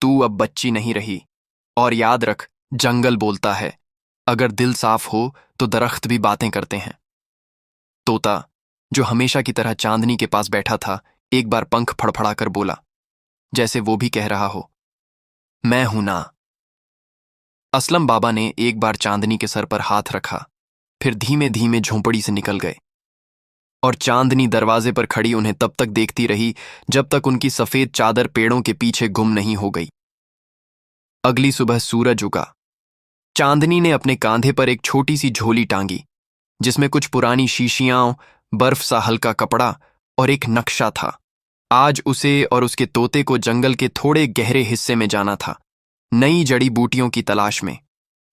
तू अब बच्ची नहीं रही, और याद रख, जंगल बोलता है, अगर दिल साफ हो तो दरख्त भी बातें करते हैं। तोता, जो हमेशा की तरह चांदनी के पास बैठा था, एक बार पंख फड़फड़ाकर बोला, जैसे वो भी कह रहा हो, मैं हूं ना। असलम बाबा ने एक बार चांदनी के सर पर हाथ रखा, फिर धीमे धीमे झोंपड़ी से निकल गए। और चांदनी दरवाजे पर खड़ी उन्हें तब तक देखती रही जब तक उनकी सफेद चादर पेड़ों के पीछे गुम नहीं हो गई। अगली सुबह सूरज उगा। चांदनी ने अपने कांधे पर एक छोटी सी झोली टांगी, जिसमें कुछ पुरानी शीशियां, बर्फ सा हल्का कपड़ा और एक नक्शा था। आज उसे और उसके तोते को जंगल के थोड़े गहरे हिस्से में जाना था, नई जड़ी बूटियों की तलाश में।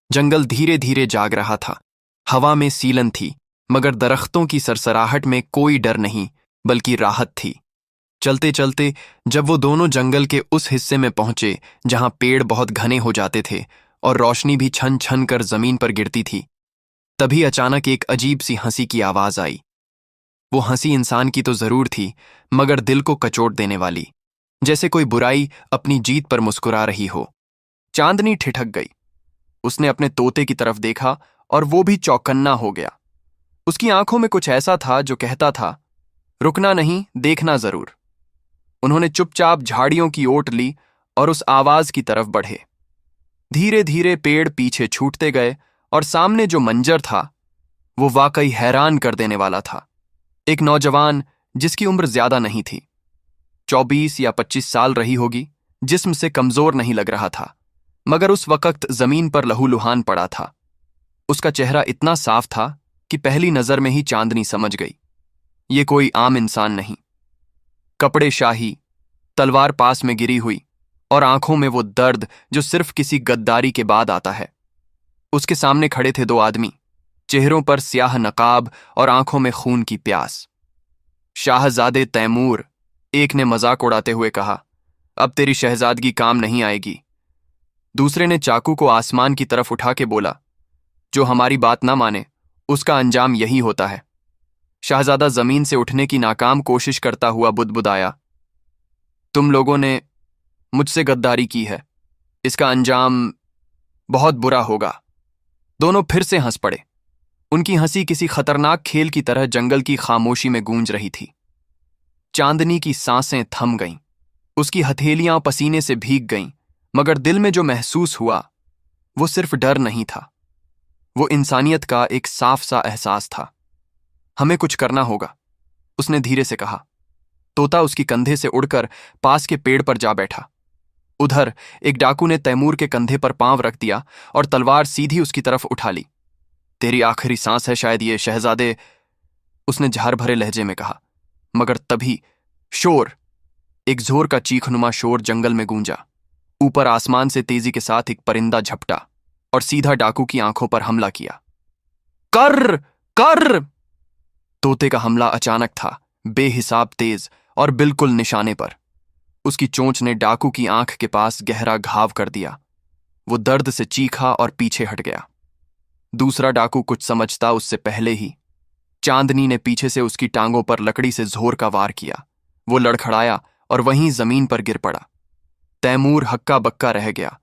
जंगल धीरे धीरे जाग रहा था। हवा में सीलन थी, मगर दरख्तों की सरसराहट में कोई डर नहीं, बल्कि राहत थी। चलते चलते जब वो दोनों जंगल के उस हिस्से में पहुंचे जहां पेड़ बहुत घने हो जाते थे और रोशनी भी छन छन कर जमीन पर गिरती थी, तभी अचानक एक अजीब सी हंसी की आवाज आई। वो हंसी इंसान की तो जरूर थी, मगर दिल को कचोट देने वाली, जैसे कोई बुराई अपनी जीत पर मुस्कुरा रही हो। चांदनी ठिठक गई। उसने अपने तोते की तरफ देखा और वो भी चौकन्ना हो गया। उसकी आंखों में कुछ ऐसा था जो कहता था, रुकना नहीं, देखना जरूर। उन्होंने चुपचाप झाड़ियों की ओट ली और उस आवाज की तरफ बढ़े। धीरे धीरे पेड़ पीछे छूटते गए और सामने जो मंजर था वो वाकई हैरान कर देने वाला था। एक नौजवान जिसकी उम्र ज्यादा नहीं थी, 24 या 25 साल रही होगी, जिस्म से कमजोर नहीं लग रहा था, मगर उस वक्त जमीन पर लहूलुहान पड़ा था। उसका चेहरा इतना साफ था कि पहली नजर में ही चांदनी समझ गई, ये कोई आम इंसान नहीं। कपड़े शाही, तलवार पास में गिरी हुई और आंखों में वो दर्द जो सिर्फ किसी गद्दारी के बाद आता है। उसके सामने खड़े थे 2 आदमी, चेहरों पर स्याह नकाब और आंखों में खून की प्यास। शाहजादे तैमूर, एक ने मजाक उड़ाते हुए कहा, अब तेरी शहजादगी काम नहीं आएगी। दूसरे ने चाकू को आसमान की तरफ उठा के बोला, जो हमारी बात ना माने उसका अंजाम यही होता है। शाहजादा जमीन से उठने की नाकाम कोशिश करता हुआ बुदबुदाया, तुम लोगों ने मुझसे गद्दारी की है, इसका अंजाम बहुत बुरा होगा। दोनों फिर से हंस पड़े। उनकी हंसी किसी खतरनाक खेल की तरह जंगल की खामोशी में गूंज रही थी। चांदनी की सांसें थम गईं, उसकी हथेलियां पसीने से भीग गईं, मगर दिल में जो महसूस हुआ वो सिर्फ डर नहीं था, वो इंसानियत का एक साफ सा एहसास था। हमें कुछ करना होगा, उसने धीरे से कहा। तोता उसकी कंधे से उड़कर पास के पेड़ पर जा बैठा। उधर एक डाकू ने तैमूर के कंधे पर पांव रख दिया और तलवार सीधी उसकी तरफ उठा ली। तेरी आखिरी सांस है शायद ये शहजादे, उसने झार भरे लहजे में कहा। मगर तभी शोर, एक जोर का चीखनुमा शोर जंगल में गूंजा। ऊपर आसमान से तेजी के साथ एक परिंदा झपटा और सीधा डाकू की आंखों पर हमला किया। कर कर! तोते का हमला अचानक था, बेहिसाब तेज और बिल्कुल निशाने पर। उसकी चोंच ने डाकू की आंख के पास गहरा घाव कर दिया। वो दर्द से चीखा और पीछे हट गया। दूसरा डाकू कुछ समझता उससे पहले ही चांदनी ने पीछे से उसकी टांगों पर लकड़ी से जोर का वार किया। वो लड़खड़ाया और वहीं जमीन पर गिर पड़ा। तैमूर हक्का बक्का रह गया।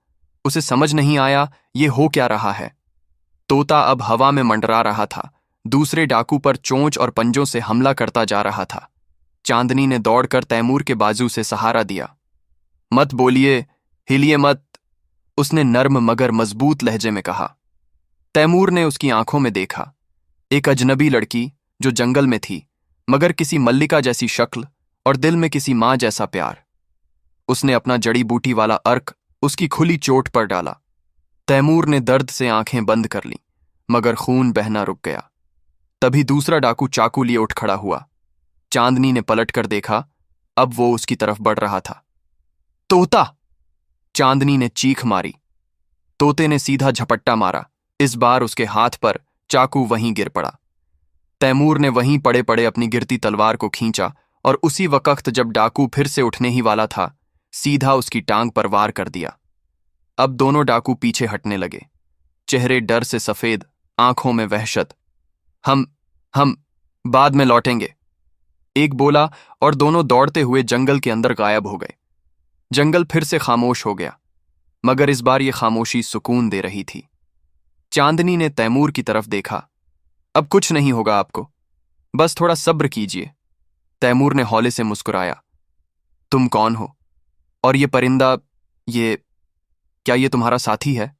उसे समझ नहीं आया ये हो क्या रहा है। तोता अब हवा में मंडरा रहा था, दूसरे डाकू पर चोंच और पंजों से हमला करता जा रहा था। चांदनी ने दौड़कर तैमूर के बाजू से सहारा दिया। मत बोलिए, हिलिए मत, उसने नर्म मगर मजबूत लहजे में कहा। तैमूर ने उसकी आंखों में देखा, एक अजनबी लड़की जो जंगल में थी, मगर किसी मल्लिका जैसी शक्ल और दिल में किसी मां जैसा प्यार। उसने अपना जड़ी बूटी वाला अर्क उसकी खुली चोट पर डाला। तैमूर ने दर्द से आंखें बंद कर लीं, मगर खून बहना रुक गया। तभी दूसरा डाकू चाकू लिए उठ खड़ा हुआ। चांदनी ने पलटकर देखा, अब वो उसकी तरफ बढ़ रहा था। तोता! चांदनी ने चीख मारी। तोते ने सीधा झपट्टा मारा। इस बार उसके हाथ पर चाकू वहीं गिर पड़ा। तैमूर ने वहीं पड़े पड़े अपनी गिरती तलवार को खींचा और उसी वक्त जब डाकू फिर से उठने ही वाला था, सीधा उसकी टांग पर वार कर दिया। अब दोनों डाकू पीछे हटने लगे, चेहरे डर से सफेद, आंखों में वहशत। हम बाद में लौटेंगे, एक बोला और दोनों दौड़ते हुए जंगल के अंदर गायब हो गए। जंगल फिर से खामोश हो गया, मगर इस बार यह खामोशी सुकून दे रही थी। चांदनी ने तैमूर की तरफ देखा। अब कुछ नहीं होगा आपको, बस थोड़ा सब्र कीजिए। तैमूर ने हौले से मुस्कुराया। तुम कौन हो? और ये परिंदा, क्या ये तुम्हारा साथी है?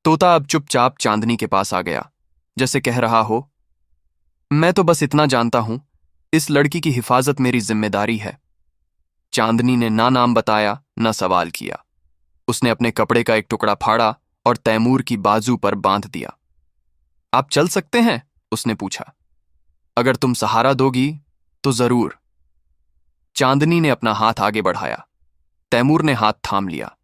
तोता अब चुपचाप चांदनी के पास आ गया, जैसे कह रहा हो, मैं तो बस इतना जानता हूं, इस लड़की की हिफाजत मेरी जिम्मेदारी है। चांदनी ने ना नाम बताया, ना सवाल किया। उसने अपने कपड़े का एक टुकड़ा फाड़ा और तैमूर की बाजू पर बांध दिया। आप चल सकते हैं? उसने पूछा। अगर तुम सहारा दोगी तो जरूर। चांदनी ने अपना हाथ आगे बढ़ाया। तैमूर ने हाथ थाम लिया।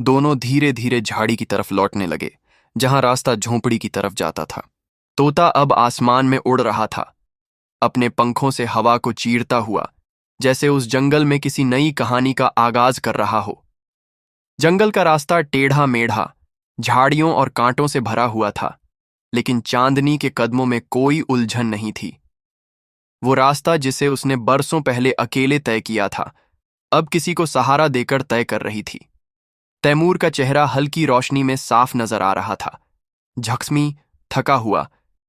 दोनों धीरे धीरे झाड़ी की तरफ लौटने लगे, जहां रास्ता झोंपड़ी की तरफ जाता था। तोता अब आसमान में उड़ रहा था, अपने पंखों से हवा को चीरता हुआ, जैसे उस जंगल में किसी नई कहानी का आगाज कर रहा हो। जंगल का रास्ता टेढ़ा मेढ़ा, झाड़ियों और कांटों से भरा हुआ था, लेकिन चांदनी के कदमों में कोई उलझन नहीं थी। वो रास्ता जिसे उसने बरसों पहले अकेले तय किया था, अब किसी को सहारा देकर तय कर रही थी। तैमूर का चेहरा हल्की रोशनी में साफ नजर आ रहा था, झक्स्मी, थका हुआ,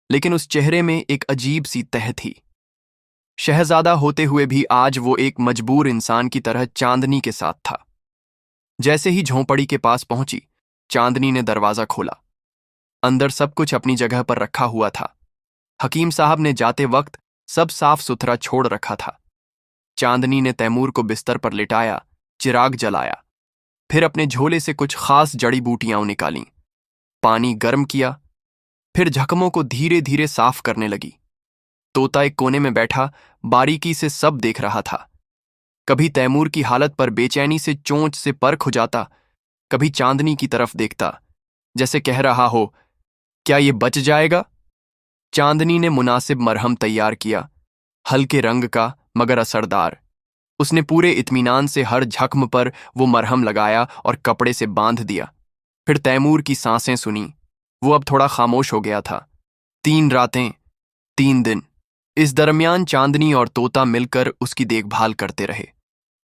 लेकिन उस चेहरे में एक अजीब सी तह थी। शहजादा होते हुए भी आज वो एक मजबूर इंसान की तरह चांदनी के साथ था। जैसे ही झोंपड़ी के पास पहुंची, चांदनी ने दरवाजा खोला। अंदर सब कुछ अपनी जगह पर रखा हुआ था। हकीम साहब ने जाते वक्त सब साफ सुथरा छोड़ रखा था। चांदनी ने तैमूर को बिस्तर पर लिटाया, चिराग जलाया, फिर अपने झोले से कुछ खास जड़ी बूटियां निकालीं, पानी गर्म किया, फिर जख्मों को धीरे धीरे साफ करने लगी। तोता एक कोने में बैठा बारीकी से सब देख रहा था। कभी तैमूर की हालत पर बेचैनी से चोंच से पर खुजाता, कभी चांदनी की तरफ देखता, जैसे कह रहा हो, क्या ये बच जाएगा? चांदनी ने मुनासिब मरहम तैयार किया, हल्के रंग का मगर असरदार। उसने पूरे इत्मीनान से हर जख्म पर वो मरहम लगाया और कपड़े से बांध दिया। फिर तैमूर की सांसें सुनी। वो अब थोड़ा खामोश हो गया था। 3 रातें, 3 दिन। इस दरमियान चांदनी और तोता मिलकर उसकी देखभाल करते रहे।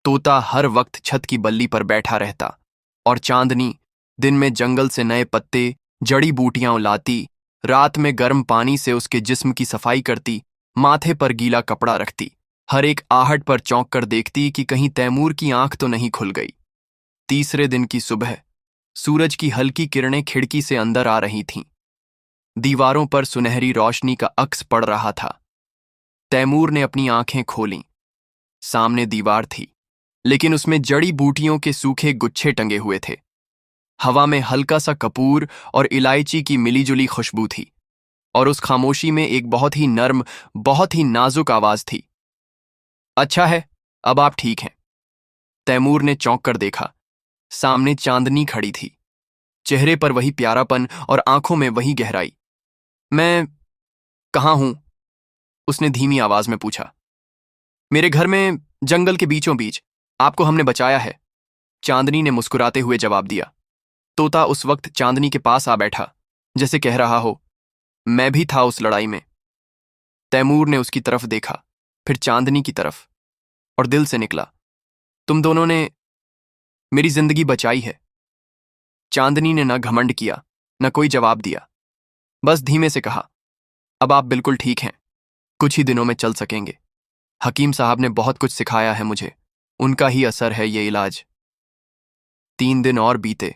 तोता हर वक्त छत की बल्ली पर बैठा रहता और चांदनी दिन में जंगल से नए पत्ते, जड़ी बूटियां लाती, रात में गर्म पानी से उसके जिस्म की सफाई करती, माथे पर गीला कपड़ा रखती, हर एक आहट पर चौंक कर देखती कि कहीं तैमूर की आंख तो नहीं खुल गई। तीसरे दिन की सुबह सूरज की हल्की किरणें खिड़की से अंदर आ रही थीं। दीवारों पर सुनहरी रोशनी का अक्स पड़ रहा था। तैमूर ने अपनी आंखें खोलीं। सामने दीवार थी, लेकिन उसमें जड़ी बूटियों के सूखे गुच्छे टंगे हुए थे। हवा में हल्का सा कपूर और इलायची की मिलीजुली खुशबू थी, और उस खामोशी में एक बहुत ही नर्म, बहुत ही नाजुक आवाज थी। अच्छा है, अब आप ठीक हैं। तैमूर ने चौंक कर देखा। सामने चांदनी खड़ी थी, चेहरे पर वही प्यारापन और आंखों में वही गहराई। मैं कहाँ हूं? उसने धीमी आवाज में पूछा। मेरे घर में, जंगल के बीचों बीच। आपको हमने बचाया है, चांदनी ने मुस्कुराते हुए जवाब दिया। तोता उस वक्त चांदनी के पास आ बैठा, जैसे कह रहा हो, मैं भी था उस लड़ाई में। तैमूर ने उसकी तरफ देखा, फिर चांदनी की तरफ, और दिल से निकला, तुम दोनों ने मेरी जिंदगी बचाई है। चांदनी ने न घमंड किया, न कोई जवाब दिया, बस धीमे से कहा, अब आप बिल्कुल ठीक हैं, कुछ ही दिनों में चल सकेंगे। हकीम साहब ने बहुत कुछ सिखाया है मुझे, उनका ही असर है ये इलाज। 3 दिन और बीते।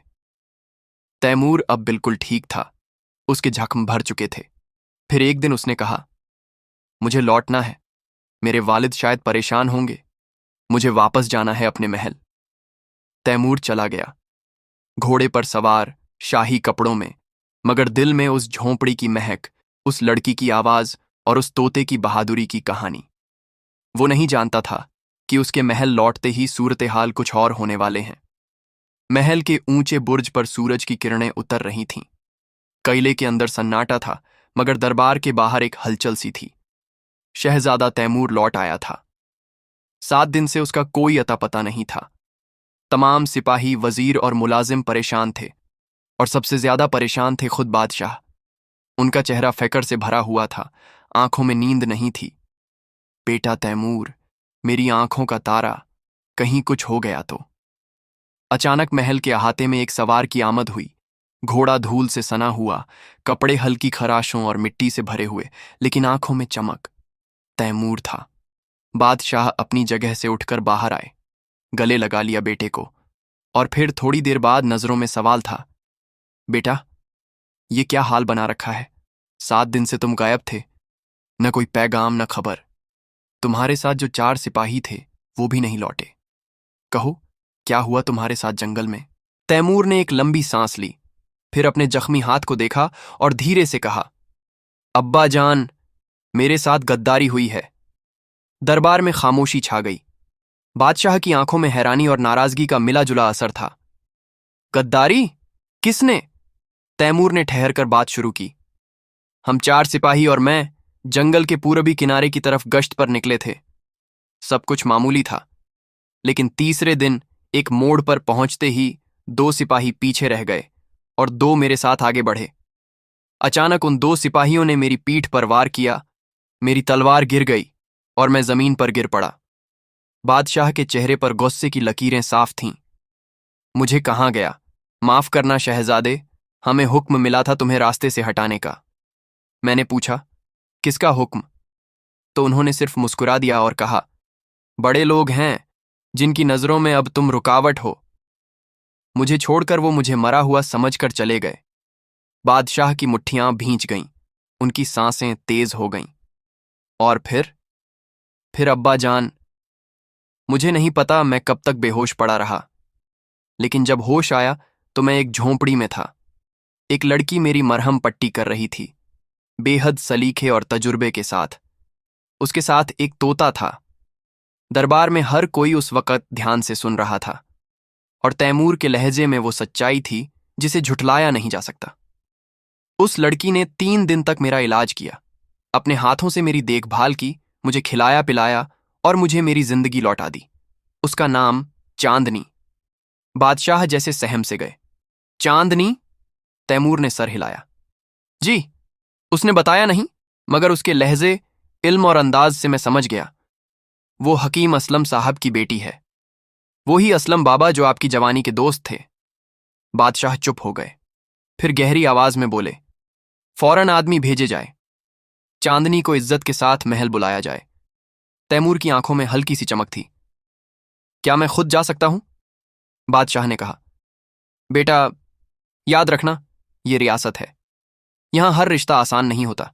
तैमूर अब बिल्कुल ठीक था। उसके जख्म भर चुके थे। फिर एक दिन उसने कहा, मुझे लौटना है, मेरे वालिद शायद परेशान होंगे, मुझे वापस जाना है अपने महल। तैमूर चला गया, घोड़े पर सवार, शाही कपड़ों में, मगर दिल में उस झोंपड़ी की महक, उस लड़की की आवाज और उस तोते की बहादुरी की कहानी। वो नहीं जानता था कि उसके महल लौटते ही सूरत हाल कुछ और होने वाले हैं। महल के ऊंचे बुर्ज पर सूरज की किरणें उतर रही थीं। किले के अंदर सन्नाटा था, मगर दरबार के बाहर एक हलचल सी थी। शहजादा तैमूर लौट आया था। 7 दिन से उसका कोई अता पता नहीं था। तमाम सिपाही, वजीर और मुलाजिम परेशान थे, और सबसे ज्यादा परेशान थे खुद बादशाह। उनका चेहरा फिक्र से भरा हुआ था, आंखों में नींद नहीं थी। बेटा तैमूर, मेरी आंखों का तारा, कहीं कुछ हो गया तो। अचानक महल के अहाते में एक सवार की आमद हुई। घोड़ा धूल से सना हुआ, कपड़े हल्की खराशों और मिट्टी से भरे हुए, लेकिन आंखों में चमक। तैमूर था। बादशाह अपनी जगह से उठकर बाहर आए, गले लगा लिया बेटे को, और फिर थोड़ी देर बाद नजरों में सवाल था, बेटा, ये क्या हाल बना रखा है? 7 दिन से तुम गायब थे, न कोई पैगाम न खबर। तुम्हारे साथ जो 4 सिपाही थे वो भी नहीं लौटे। कहो, क्या हुआ तुम्हारे साथ जंगल में? तैमूर ने एक लंबी सांस ली, फिर अपने जख्मी हाथ को देखा और धीरे से कहा, अब्बा जान, मेरे साथ गद्दारी हुई है। दरबार में खामोशी छा गई। बादशाह की आंखों में हैरानी और नाराजगी का मिला जुला असर था। गद्दारी? किसने? तैमूर ने ठहर कर बात शुरू की। हम 4 सिपाही और मैं जंगल के पूरबी किनारे की तरफ गश्त पर निकले थे। सब कुछ मामूली था, लेकिन तीसरे दिन एक मोड़ पर पहुंचते ही 2 सिपाही पीछे रह गए और 2 मेरे साथ आगे बढ़े। अचानक उन 2 सिपाहियों ने मेरी पीठ पर वार किया, मेरी तलवार गिर गई और मैं जमीन पर गिर पड़ा। बादशाह के चेहरे पर गुस्से की लकीरें साफ थीं। मुझे कहाँ गया? माफ करना शहजादे, हमें हुक्म मिला था तुम्हें रास्ते से हटाने का। मैंने पूछा, किसका हुक्म? तो उन्होंने सिर्फ मुस्कुरा दिया और कहा, बड़े लोग हैं जिनकी नजरों में अब तुम रुकावट हो। मुझे छोड़कर वो मुझे मरा हुआ समझकर चले गए। बादशाह की मुट्ठियां भींच गईं, उनकी सांसें तेज हो गईं। और फिर अब्बा जान, मुझे नहीं पता मैं कब तक बेहोश पड़ा रहा, लेकिन जब होश आया तो मैं एक झोंपड़ी में था। एक लड़की मेरी मरहम पट्टी कर रही थी, बेहद सलीखे और तजुर्बे के साथ। उसके साथ एक तोता था। दरबार में हर कोई उस वक़्त ध्यान से सुन रहा था, और तैमूर के लहजे में वो सच्चाई थी जिसे झुठलाया नहीं जा सकता। उस लड़की ने 3 दिन तक मेरा इलाज किया, अपने हाथों से मेरी देखभाल की, मुझे खिलाया पिलाया और मुझे मेरी जिंदगी लौटा दी। उसका नाम चांदनी। बादशाह जैसे सहम से गए। चांदनी? तैमूर ने सर हिलाया। जी, उसने बताया नहीं, मगर उसके लहजे, इल्म और अंदाज से मैं समझ गया। वो हकीम असलम साहब की बेटी है, वही असलम बाबा जो आपकी जवानी के दोस्त थे। बादशाह चुप हो गए, फिर गहरी आवाज में बोले, फौरन आदमी भेजे जाए, चांदनी को इज्जत के साथ महल बुलाया जाए। तैमूर की आंखों में हल्की सी चमक थी। क्या मैं खुद जा सकता हूं? बादशाह ने कहा, बेटा, याद रखना, ये रियासत है, यहां हर रिश्ता आसान नहीं होता।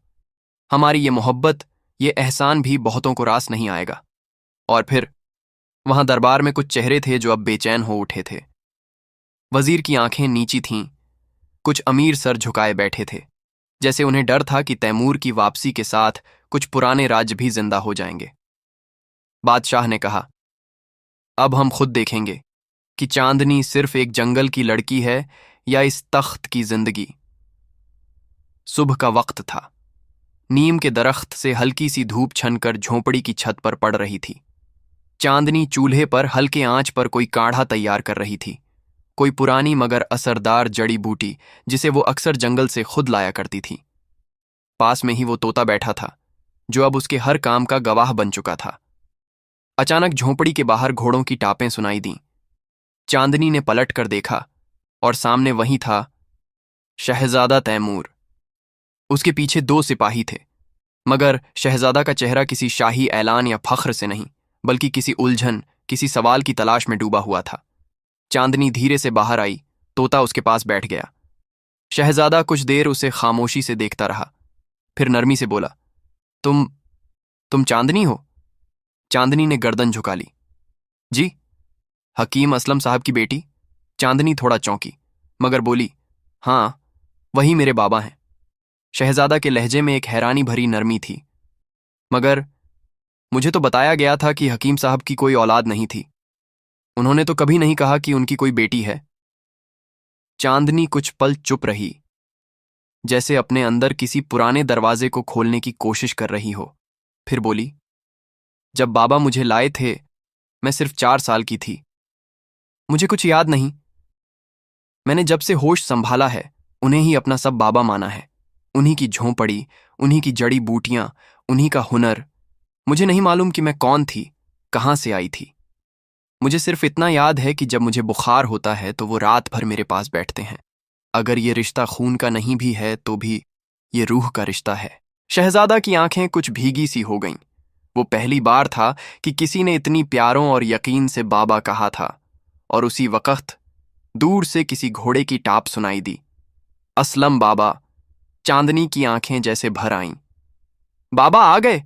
हमारी ये मोहब्बत, ये एहसान भी बहुतों को रास नहीं आएगा। और फिर वहां दरबार में कुछ चेहरे थे जो अब बेचैन हो उठे थे। वजीर की आंखें नीची थीं, कुछ अमीर सर झुकाए बैठे थे, जैसे उन्हें डर था कि तैमूर की वापसी के साथ कुछ पुराने राज्य भी जिंदा हो जाएंगे। बादशाह ने कहा, अब हम खुद देखेंगे कि चांदनी सिर्फ एक जंगल की लड़की है या इस तख्त की जिंदगी। सुबह का वक्त था। नीम के दरख्त से हल्की सी धूप छनकर झोंपड़ी की छत पर पड़ रही थी। चांदनी चूल्हे पर हल्के आंच पर कोई काढ़ा तैयार कर रही थी, कोई पुरानी मगर असरदार जड़ी बूटी जिसे वो अक्सर जंगल से खुद लाया करती थी। पास में ही वो तोता बैठा था, जो अब उसके हर काम का गवाह बन चुका था। अचानक झोंपड़ी के बाहर घोड़ों की टापें सुनाई दीं। चांदनी ने पलट कर देखा, और सामने वही था शहजादा तैमूर। उसके पीछे 2 सिपाही थे, मगर शहजादा का चेहरा किसी शाही ऐलान या फख्र से नहीं, बल्कि किसी उलझन, किसी सवाल की तलाश में डूबा हुआ था। चांदनी धीरे से बाहर आई, तोता उसके पास बैठ गया। शहजादा कुछ देर उसे खामोशी से देखता रहा, फिर नरमी से बोला, तुम चांदनी हो? चांदनी ने गर्दन झुका ली। जी, हकीम असलम साहब की बेटी। चांदनी थोड़ा चौंकी, मगर बोली, हाँ, वही मेरे बाबा हैं। शहजादा के लहजे में एक हैरानी भरी नरमी थी। मगर मुझे तो बताया गया था कि हकीम साहब की कोई औलाद नहीं थी। उन्होंने तो कभी नहीं कहा कि उनकी कोई बेटी है। चांदनी कुछ पल चुप रही, जैसे अपने अंदर किसी पुराने दरवाजे को खोलने की कोशिश कर रही हो। फिर बोली, जब बाबा मुझे लाए थे, मैं सिर्फ 4 साल की थी। मुझे कुछ याद नहीं। मैंने जब से होश संभाला है, उन्हें ही अपना सब बाबा माना है। उन्हीं की झोंपड़ी, उन्हीं की जड़ी बूटियां, उन्हीं का हुनर। मुझे नहीं मालूम कि मैं कौन थी, कहां से आई थी। मुझे सिर्फ इतना याद है कि जब मुझे बुखार होता है तो वो रात भर मेरे पास बैठते हैं। अगर ये रिश्ता खून का नहीं भी है तो भी ये रूह का रिश्ता है। शहजादा की आंखें कुछ भीगी सी हो गईं। वो पहली बार था कि किसी ने इतनी प्यारों और यकीन से बाबा कहा था। और उसी वक्त दूर से किसी घोड़े की टाप सुनाई दी। असलम बाबा। चांदनी की आंखें जैसे भर आईं। बाबा आ गए।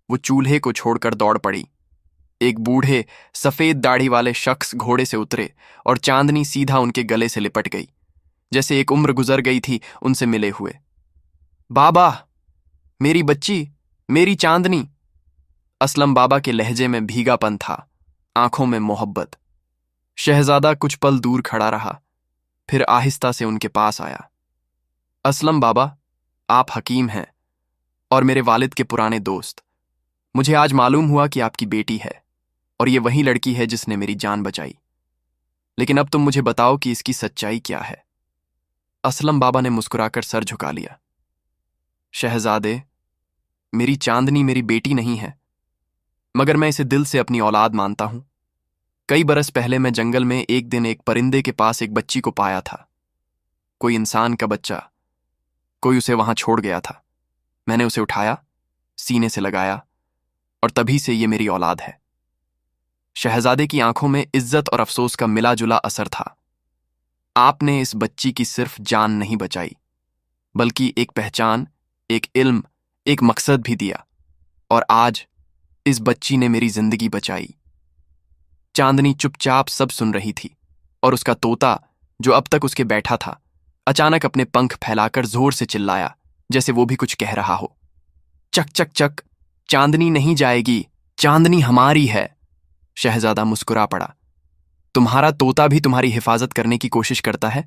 वो चूल्हे को छोड़कर दौड़ पड़ी। एक बूढ़े सफेद दाढ़ी वाले शख्स घोड़े से उतरे और चांदनी सीधा उनके गले से लिपट गई, जैसे एक उम्र गुजर गई थी उनसे मिले हुए। बाबा, मेरी बच्ची, मेरी चांदनी। असलम बाबा के लहजे में भीगापन था, आंखों में मोहब्बत। शहजादा कुछ पल दूर खड़ा रहा, फिर आहिस्ता से उनके पास आया। असलम बाबा, आप हकीम हैं और मेरे वालिद के पुराने दोस्त। मुझे आज मालूम हुआ कि आपकी बेटी है और ये वही लड़की है जिसने मेरी जान बचाई। लेकिन अब तुम मुझे बताओ कि इसकी सच्चाई क्या है। असलम बाबा ने मुस्कुराकर सर झुका लिया। शहजादे, मेरी चांदनी मेरी बेटी नहीं है, मगर मैं इसे दिल से अपनी औलाद मानता हूं। कई बरस पहले मैं जंगल में एक दिन एक परिंदे के पास एक बच्ची को पाया था। कोई इंसान का बच्चा। कोई उसे वहां छोड़ गया था। मैंने उसे उठाया, सीने से लगाया, और तभी से ये मेरी औलाद है। शहजादे की आंखों में इज्जत और अफसोस का मिला जुला असर था। आपने इस बच्ची की सिर्फ जान नहीं बचाई, बल्कि एक पहचान, एक इल्म, एक मकसद भी दिया। और आज इस बच्ची ने मेरी जिंदगी बचाई। चांदनी चुपचाप सब सुन रही थी, और उसका तोता, जो अब तक उसके बैठा था, अचानक अपने पंख फैलाकर जोर से चिल्लाया, जैसे वो भी कुछ कह रहा हो। चक चक चक, चांदनी नहीं जाएगी, चांदनी हमारी है। शहजादा मुस्कुरा पड़ा। तुम्हारा तोता भी तुम्हारी हिफाजत करने की कोशिश करता है,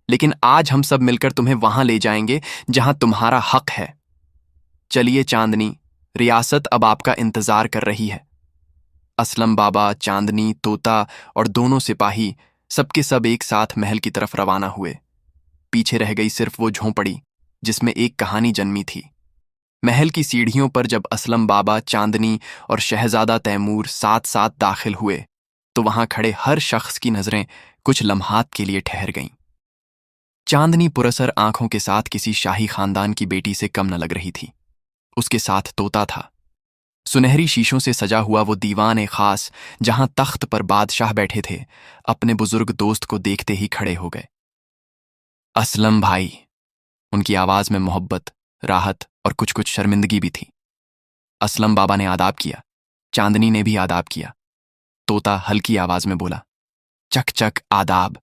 लेकिन आज हम सब मिलकर तुम्हें वहां ले जाएंगे जहां तुम्हारा हक है। चलिए चांदनी, रियासत अब आपका इंतजार कर रही है। असलम बाबा, चांदनी, तोता और दोनों सिपाही सबके सब एक साथ महल की तरफ रवाना हुए। पीछे रह गई सिर्फ वो झोंपड़ी जिसमें एक कहानी जन्मी थी। महल की सीढ़ियों पर जब असलम बाबा, चांदनी और शहजादा तैमूर साथ साथ दाखिल हुए, तो वहां खड़े हर शख्स की नजरें कुछ लम्हात के लिए ठहर गईं। चांदनी पुरसर आंखों के साथ किसी शाही खानदान की बेटी से कम न लग रही थी। उसके साथ तोता था। सुनहरी शीशों से सजा हुआ वो दीवान ए खास, जहां तख्त पर बादशाह बैठे थे, अपने बुजुर्ग दोस्त को देखते ही खड़े हो गए। असलम भाई। उनकी आवाज में मोहब्बत, राहत और कुछ कुछ शर्मिंदगी भी थी। असलम बाबा ने आदाब किया। चांदनी ने भी आदाब किया। तोता हल्की आवाज में बोला, चक चक आदाब।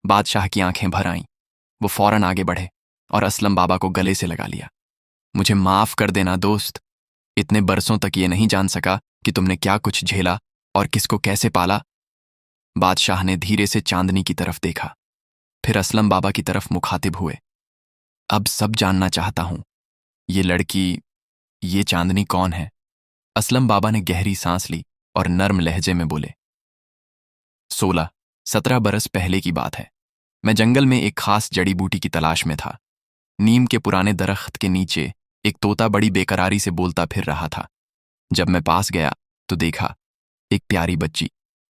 बादशाह की आंखें भर आईं। वो फौरन आगे बढ़े और असलम बाबा को गले से लगा लिया। मुझे माफ कर देना दोस्त, इतने बरसों तक ये नहीं जान सका कि तुमने क्या कुछ झेला और किसको कैसे पाला। बादशाह ने धीरे से चांदनी की तरफ देखा, फिर असलम बाबा की तरफ मुखातिब हुए। अब सब जानना चाहता हूं, ये लड़की, ये चांदनी कौन है? असलम बाबा ने गहरी सांस ली और नर्म लहजे में बोले, 16-17 बरस पहले की बात है। मैं जंगल में एक खास जड़ी बूटी की तलाश में था। नीम के पुराने दरख्त के नीचे एक तोता बड़ी बेकरारी से बोलता फिर रहा था। जब मैं पास गया तो देखा एक प्यारी बच्ची,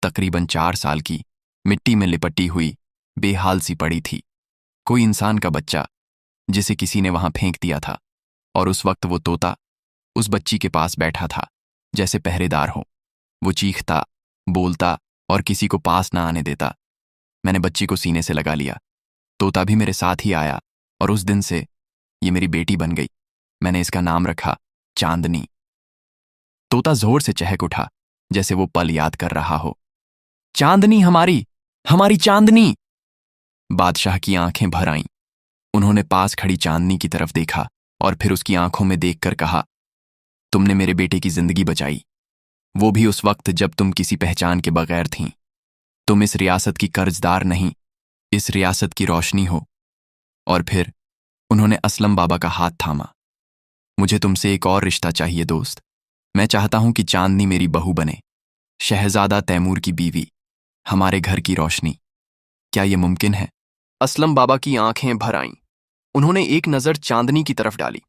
तकरीबन 4 साल की, मिट्टी में लिपटी हुई, बेहाल सी पड़ी थी। कोई इंसान का बच्चा, जिसे किसी ने वहां फेंक दिया था। और उस वक्त वो तोता उस बच्ची के पास बैठा था, जैसे पहरेदार हो। वो चीखता, बोलता और किसी को पास ना आने देता। मैंने बच्ची को सीने से लगा लिया। तोता भी मेरे साथ ही आया और उस दिन से ये मेरी बेटी बन गई। मैंने इसका नाम रखा चांदनी। तोता जोर से चहक उठा, जैसे वो पल याद कर रहा हो। चांदनी हमारी, हमारी चांदनी! बादशाह की आंखें भर आईं। उन्होंने पास खड़ी चांदनी की तरफ देखा और फिर उसकी आंखों में देखकर कहा, तुमने मेरे बेटे की जिंदगी बचाई, वो भी उस वक्त जब तुम किसी पहचान के बगैर थीं। तुम इस रियासत की कर्जदार नहीं, इस रियासत की रोशनी हो। और फिर उन्होंने असलम बाबा का हाथ थामा। मुझे तुमसे एक और रिश्ता चाहिए दोस्त। मैं चाहता हूं कि चांदनी मेरी बहू बने, शहजादा तैमूर की बीवी, हमारे घर की रोशनी। क्या यह मुमकिन है? असलम बाबा की आंखें भर आईं। उन्होंने एक नजर चांदनी की तरफ डाली।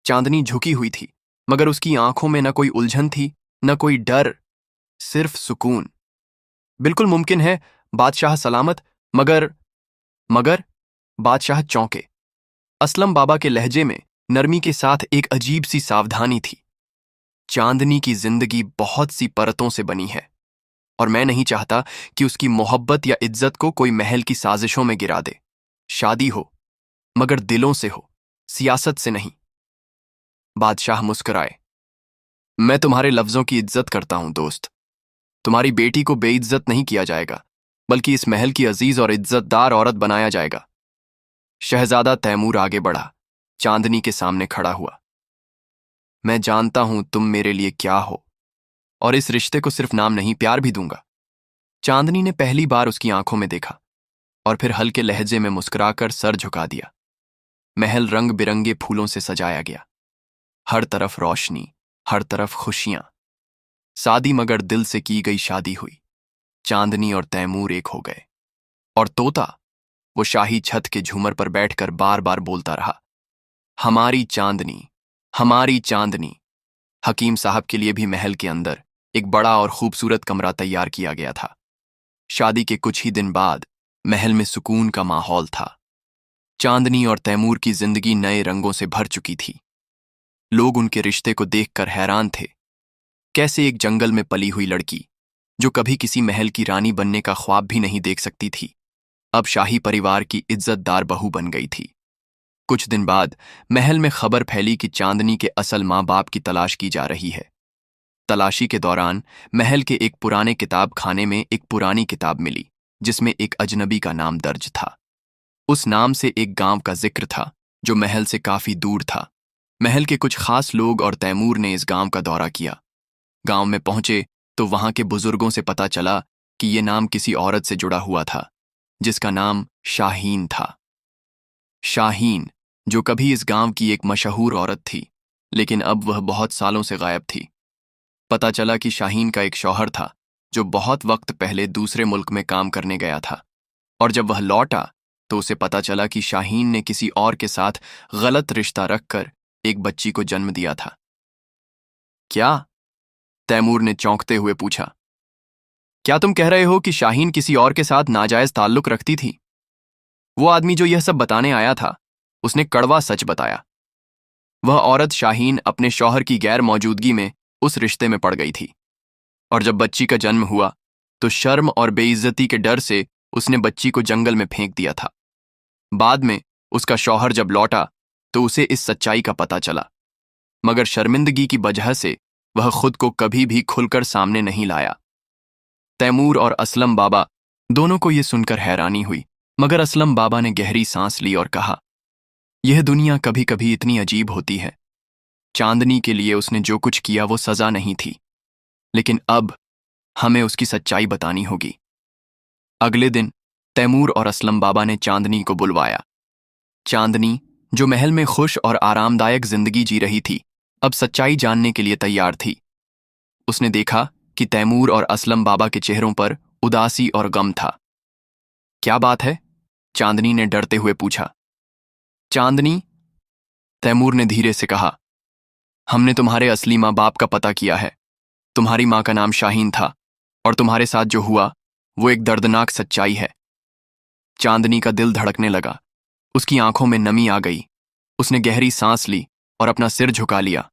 चांदनी झुकी हुई थी, मगर उसकी आंखों में न कोई उलझन थी, न कोई डर, सिर्फ सुकून। बिल्कुल मुमकिन है बादशाह सलामत, मगर बादशाह चौंके। असलम बाबा के लहजे में नरमी के साथ एक अजीब सी सावधानी थी। चांदनी की जिंदगी बहुत सी परतों से बनी है और मैं नहीं चाहता कि उसकी मोहब्बत या इज्जत को कोई महल की साजिशों में गिरा दे। शादी हो, मगर दिलों से हो, सियासत से नहीं। बादशाह मुस्कुराए। मैं तुम्हारे लफ्जों की इज्जत करता हूं दोस्त। तुम्हारी बेटी को बेइज्जत नहीं किया जाएगा, बल्कि इस महल की अजीज और इज्जतदार औरत बनाया जाएगा। शहजादा तैमूर आगे बढ़ा, चांदनी के सामने खड़ा हुआ। मैं जानता हूं तुम मेरे लिए क्या हो, और इस रिश्ते को सिर्फ नाम नहीं, प्यार भी दूंगा। चांदनी ने पहली बार उसकी आंखों में देखा और फिर हल्के लहजे में मुस्कुराकर सर झुका दिया। महल रंग बिरंगे फूलों से सजाया गया। हर तरफ रोशनी, हर तरफ खुशियां। सादी मगर दिल से की गई शादी हुई। चांदनी और तैमूर एक हो गए। और तोता, वो शाही छत के झूमर पर बैठकर बार बार बोलता रहा, हमारी चांदनी, हमारी चांदनी। हकीम साहब के लिए भी महल के अंदर एक बड़ा और खूबसूरत कमरा तैयार किया गया था। शादी के कुछ ही दिन बाद महल में सुकून का माहौल था। चांदनी और तैमूर की जिंदगी नए रंगों से भर चुकी थी। लोग उनके रिश्ते को देखकर हैरान थे। कैसे एक जंगल में पली हुई लड़की, जो कभी किसी महल की रानी बनने का ख्वाब भी नहीं देख सकती थी, अब शाही परिवार की इज्जतदार बहू बन गई थी। कुछ दिन बाद महल में खबर फैली कि चांदनी के असल माँ बाप की तलाश की जा रही है। तलाशी के दौरान महल के एक पुराने किताब खाने में एक पुरानी किताब मिली, जिसमें एक अजनबी का नाम दर्ज था। उस नाम से एक गांव का जिक्र था, जो महल से काफी दूर था। महल के कुछ खास लोग और तैमूर ने इस गांव का दौरा किया। गांव में पहुंचे तो वहां के बुजुर्गों से पता चला कि ये नाम किसी औरत से जुड़ा हुआ था, जिसका नाम शाहीन था। शाहीन, जो कभी इस गांव की एक मशहूर औरत थी, लेकिन अब वह बहुत सालों से गायब थी। पता चला कि शाहीन का एक शौहर था, जो बहुत वक्त पहले दूसरे मुल्क में काम करने गया था, और जब वह लौटा तो उसे पता चला कि शाहीन ने किसी और के साथ गलत रिश्ता रखकर एक बच्ची को जन्म दिया था। क्या? तैमूर ने चौंकते हुए पूछा। क्या तुम कह रहे हो कि शाहीन किसी और के साथ नाजायज ताल्लुक रखती थी? वो आदमी जो यह सब बताने आया था, उसने कड़वा सच बताया। वह औरत शाहीन अपने शौहर की गैर मौजूदगी में उस रिश्ते में पड़ गई थी, और जब बच्ची का जन्म हुआ तो शर्म और बेइज्जती के डर से उसने बच्ची को जंगल में फेंक दिया था। बाद में उसका शौहर जब लौटा तो उसे इस सच्चाई का पता चला, मगर शर्मिंदगी की वजह से वह खुद को कभी भी खुलकर सामने नहीं लाया। तैमूर और असलम बाबा दोनों को यह सुनकर हैरानी हुई, मगर असलम बाबा ने गहरी सांस ली और कहा, यह दुनिया कभी कभी इतनी अजीब होती है। चांदनी के लिए उसने जो कुछ किया वो सजा नहीं थी, लेकिन अब हमें उसकी सच्चाई बतानी होगी। अगले दिन तैमूर और असलम बाबा ने चांदनी को बुलवाया। चांदनी, जो महल में खुश और आरामदायक जिंदगी जी रही थी, अब सच्चाई जानने के लिए तैयार थी। उसने देखा कि तैमूर और असलम बाबा के चेहरों पर उदासी और गम था। क्या बात है? चांदनी ने डरते हुए पूछा। चांदनी, तैमूर ने धीरे से कहा, हमने तुम्हारे असली माँ बाप का पता किया है। तुम्हारी माँ का नाम शाहीन था, और तुम्हारे साथ जो हुआ वो एक दर्दनाक सच्चाई है। चांदनी का दिल धड़कने लगा, उसकी आंखों में नमी आ गई। उसने गहरी सांस ली और अपना सिर झुका लिया,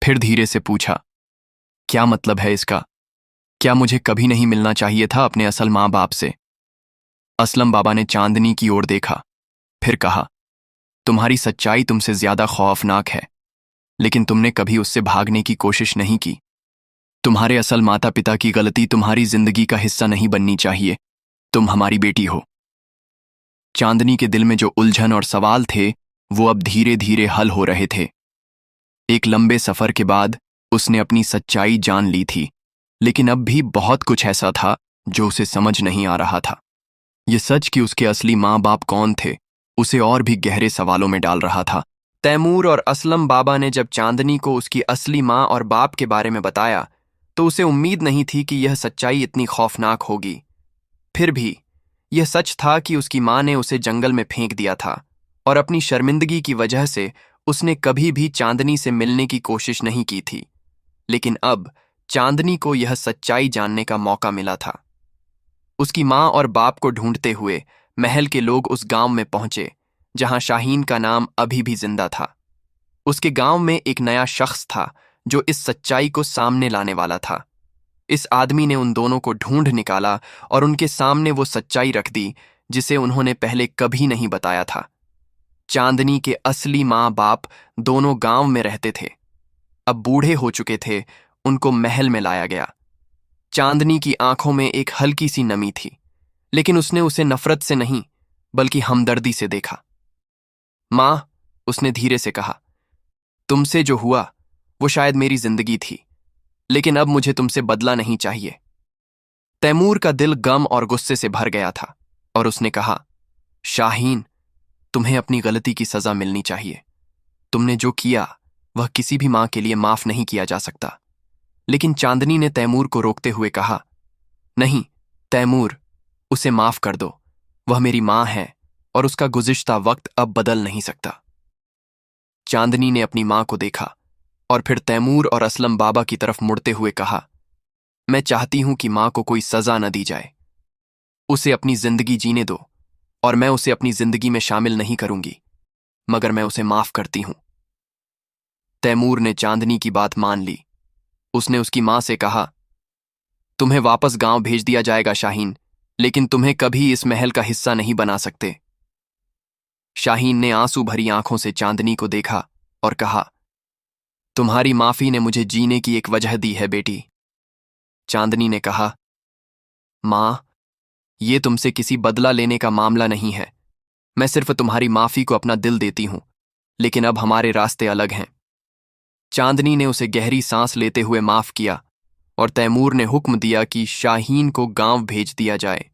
फिर धीरे से पूछा, क्या मतलब है इसका? क्या मुझे कभी नहीं मिलना चाहिए था अपने असल माँ बाप से? असलम बाबा ने चांदनी की ओर देखा फिर कहा, तुम्हारी सच्चाई तुमसे ज्यादा खौफनाक है, लेकिन तुमने कभी उससे भागने की कोशिश नहीं की। तुम्हारे असल माता पिता की गलती तुम्हारी जिंदगी का हिस्सा नहीं बननी चाहिए। तुम हमारी बेटी हो। चांदनी के दिल में जो उलझन और सवाल थे वो अब धीरे धीरे हल हो रहे थे। एक लंबे सफर के बाद उसने अपनी सच्चाई जान ली थी, लेकिन अब भी बहुत कुछ ऐसा था जो उसे समझ नहीं आ रहा था। ये सच कि उसके असली माँ बाप कौन थे उसे और भी गहरे सवालों में डाल रहा था। तैमूर और असलम बाबा ने जब चांदनी को उसकी असली माँ और बाप के बारे में बताया तो उसे उम्मीद नहीं थी कि यह सच्चाई इतनी खौफनाक होगी। फिर भी यह सच था कि उसकी माँ ने उसे जंगल में फेंक दिया था और अपनी शर्मिंदगी की वजह से उसने कभी भी चांदनी से मिलने की कोशिश नहीं की थी। लेकिन अब चांदनी को यह सच्चाई जानने का मौका मिला था। उसकी माँ और बाप को ढूंढते हुए महल के लोग उस गांव में पहुंचे जहां शाहीन का नाम अभी भी जिंदा था। उसके गांव में एक नया शख्स था जो इस सच्चाई को सामने लाने वाला था। इस आदमी ने उन दोनों को ढूंढ निकाला और उनके सामने वो सच्चाई रख दी जिसे उन्होंने पहले कभी नहीं बताया था। चांदनी के असली माँ बाप दोनों गांव में रहते थे। अब बूढ़े हो चुके थे। उनको महल में लाया गया। चांदनी की आंखों में एक हल्की सी नमी थी, लेकिन उसने उसे नफरत से नहीं बल्कि हमदर्दी से देखा। मां, उसने धीरे से कहा, तुमसे जो हुआ वो शायद मेरी जिंदगी थी, लेकिन अब मुझे तुमसे बदला नहीं चाहिए। तैमूर का दिल गम और गुस्से से भर गया था और उसने कहा, शाहीन, तुम्हें अपनी गलती की सजा मिलनी चाहिए। तुमने जो किया वह किसी भी मां के लिए माफ नहीं किया जा सकता। लेकिन चांदनी ने तैमूर को रोकते हुए कहा, नहीं तैमूर, उसे माफ कर दो। वह मेरी मां है और उसका गुज़िश्ता वक्त अब बदल नहीं सकता। चांदनी ने अपनी मां को देखा और फिर तैमूर और असलम बाबा की तरफ मुड़ते हुए कहा, मैं चाहती हूं कि मां को कोई सजा न दी जाए। उसे अपनी जिंदगी जीने दो और मैं उसे अपनी जिंदगी में शामिल नहीं करूंगी, मगर मैं उसे माफ करती हूं। तैमूर ने चांदनी की बात मान ली। उसने उसकी मां से कहा, तुम्हें वापस गांव भेज दिया जाएगा शाहीन, लेकिन तुम्हें कभी इस महल का हिस्सा नहीं बना सकते। शाहीन ने आंसू भरी आंखों से चांदनी को देखा और कहा, तुम्हारी माफी ने मुझे जीने की एक वजह दी है बेटी। चांदनी ने कहा, मां, ये तुमसे किसी बदला लेने का मामला नहीं है। मैं सिर्फ तुम्हारी माफी को अपना दिल देती हूं, लेकिन अब हमारे रास्ते अलग हैं। चांदनी ने उसे गहरी सांस लेते हुए माफ किया और तैमूर ने हुक्म दिया कि शाहीन को गांव भेज दिया जाए।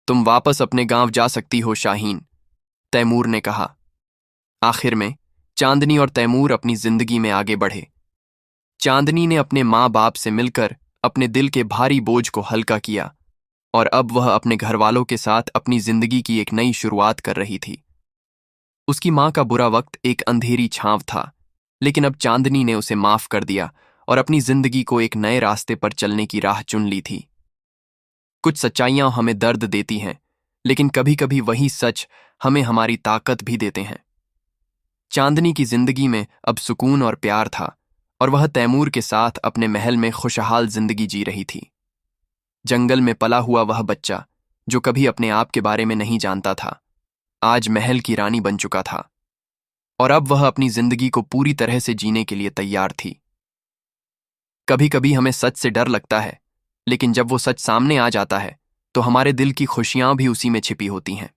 तुम वापस अपने गांव जा सकती हो शाहीन, तैमूर ने कहा। आखिर में चांदनी और तैमूर अपनी जिंदगी में आगे बढ़े। चांदनी ने अपने माँ बाप से मिलकर अपने दिल के भारी बोझ को हल्का किया और अब वह अपने घरवालों के साथ अपनी जिंदगी की एक नई शुरुआत कर रही थी। उसकी माँ का बुरा वक्त एक अंधेरी छांव था, लेकिन अब चांदनी ने उसे माफ कर दिया और अपनी जिंदगी को एक नए रास्ते पर चलने की राह चुन ली थी। कुछ सच्चाइयां हमें दर्द देती हैं, लेकिन कभी कभी वही सच हमें हमारी ताकत भी देते हैं। चांदनी की जिंदगी में अब सुकून और प्यार था और वह तैमूर के साथ अपने महल में खुशहाल जिंदगी जी रही थी। जंगल में पला हुआ वह बच्चा जो कभी अपने आप के बारे में नहीं जानता था, आज महल की रानी बन चुका था और अब वह अपनी जिंदगी को पूरी तरह से जीने के लिए तैयार थी। कभी कभी हमें सच से डर लगता है, लेकिन जब वो सच सामने आ जाता है तो हमारे दिल की खुशियां भी उसी में छिपी होती हैं।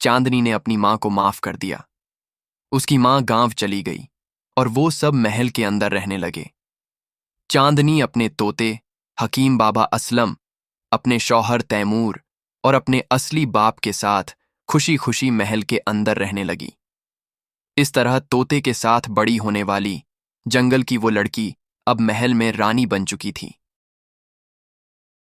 चांदनी ने अपनी मां को माफ कर दिया। उसकी मां गांव चली गई और वो सब महल के अंदर रहने लगे। चांदनी अपने तोते हकीम बाबा असलम, अपने शौहर तैमूर और अपने असली बाप के साथ खुशी खुशी महल के अंदर रहने लगी। इस तरह तोते के साथ बड़ी होने वाली जंगल की वो लड़की अब महल में रानी बन चुकी थी।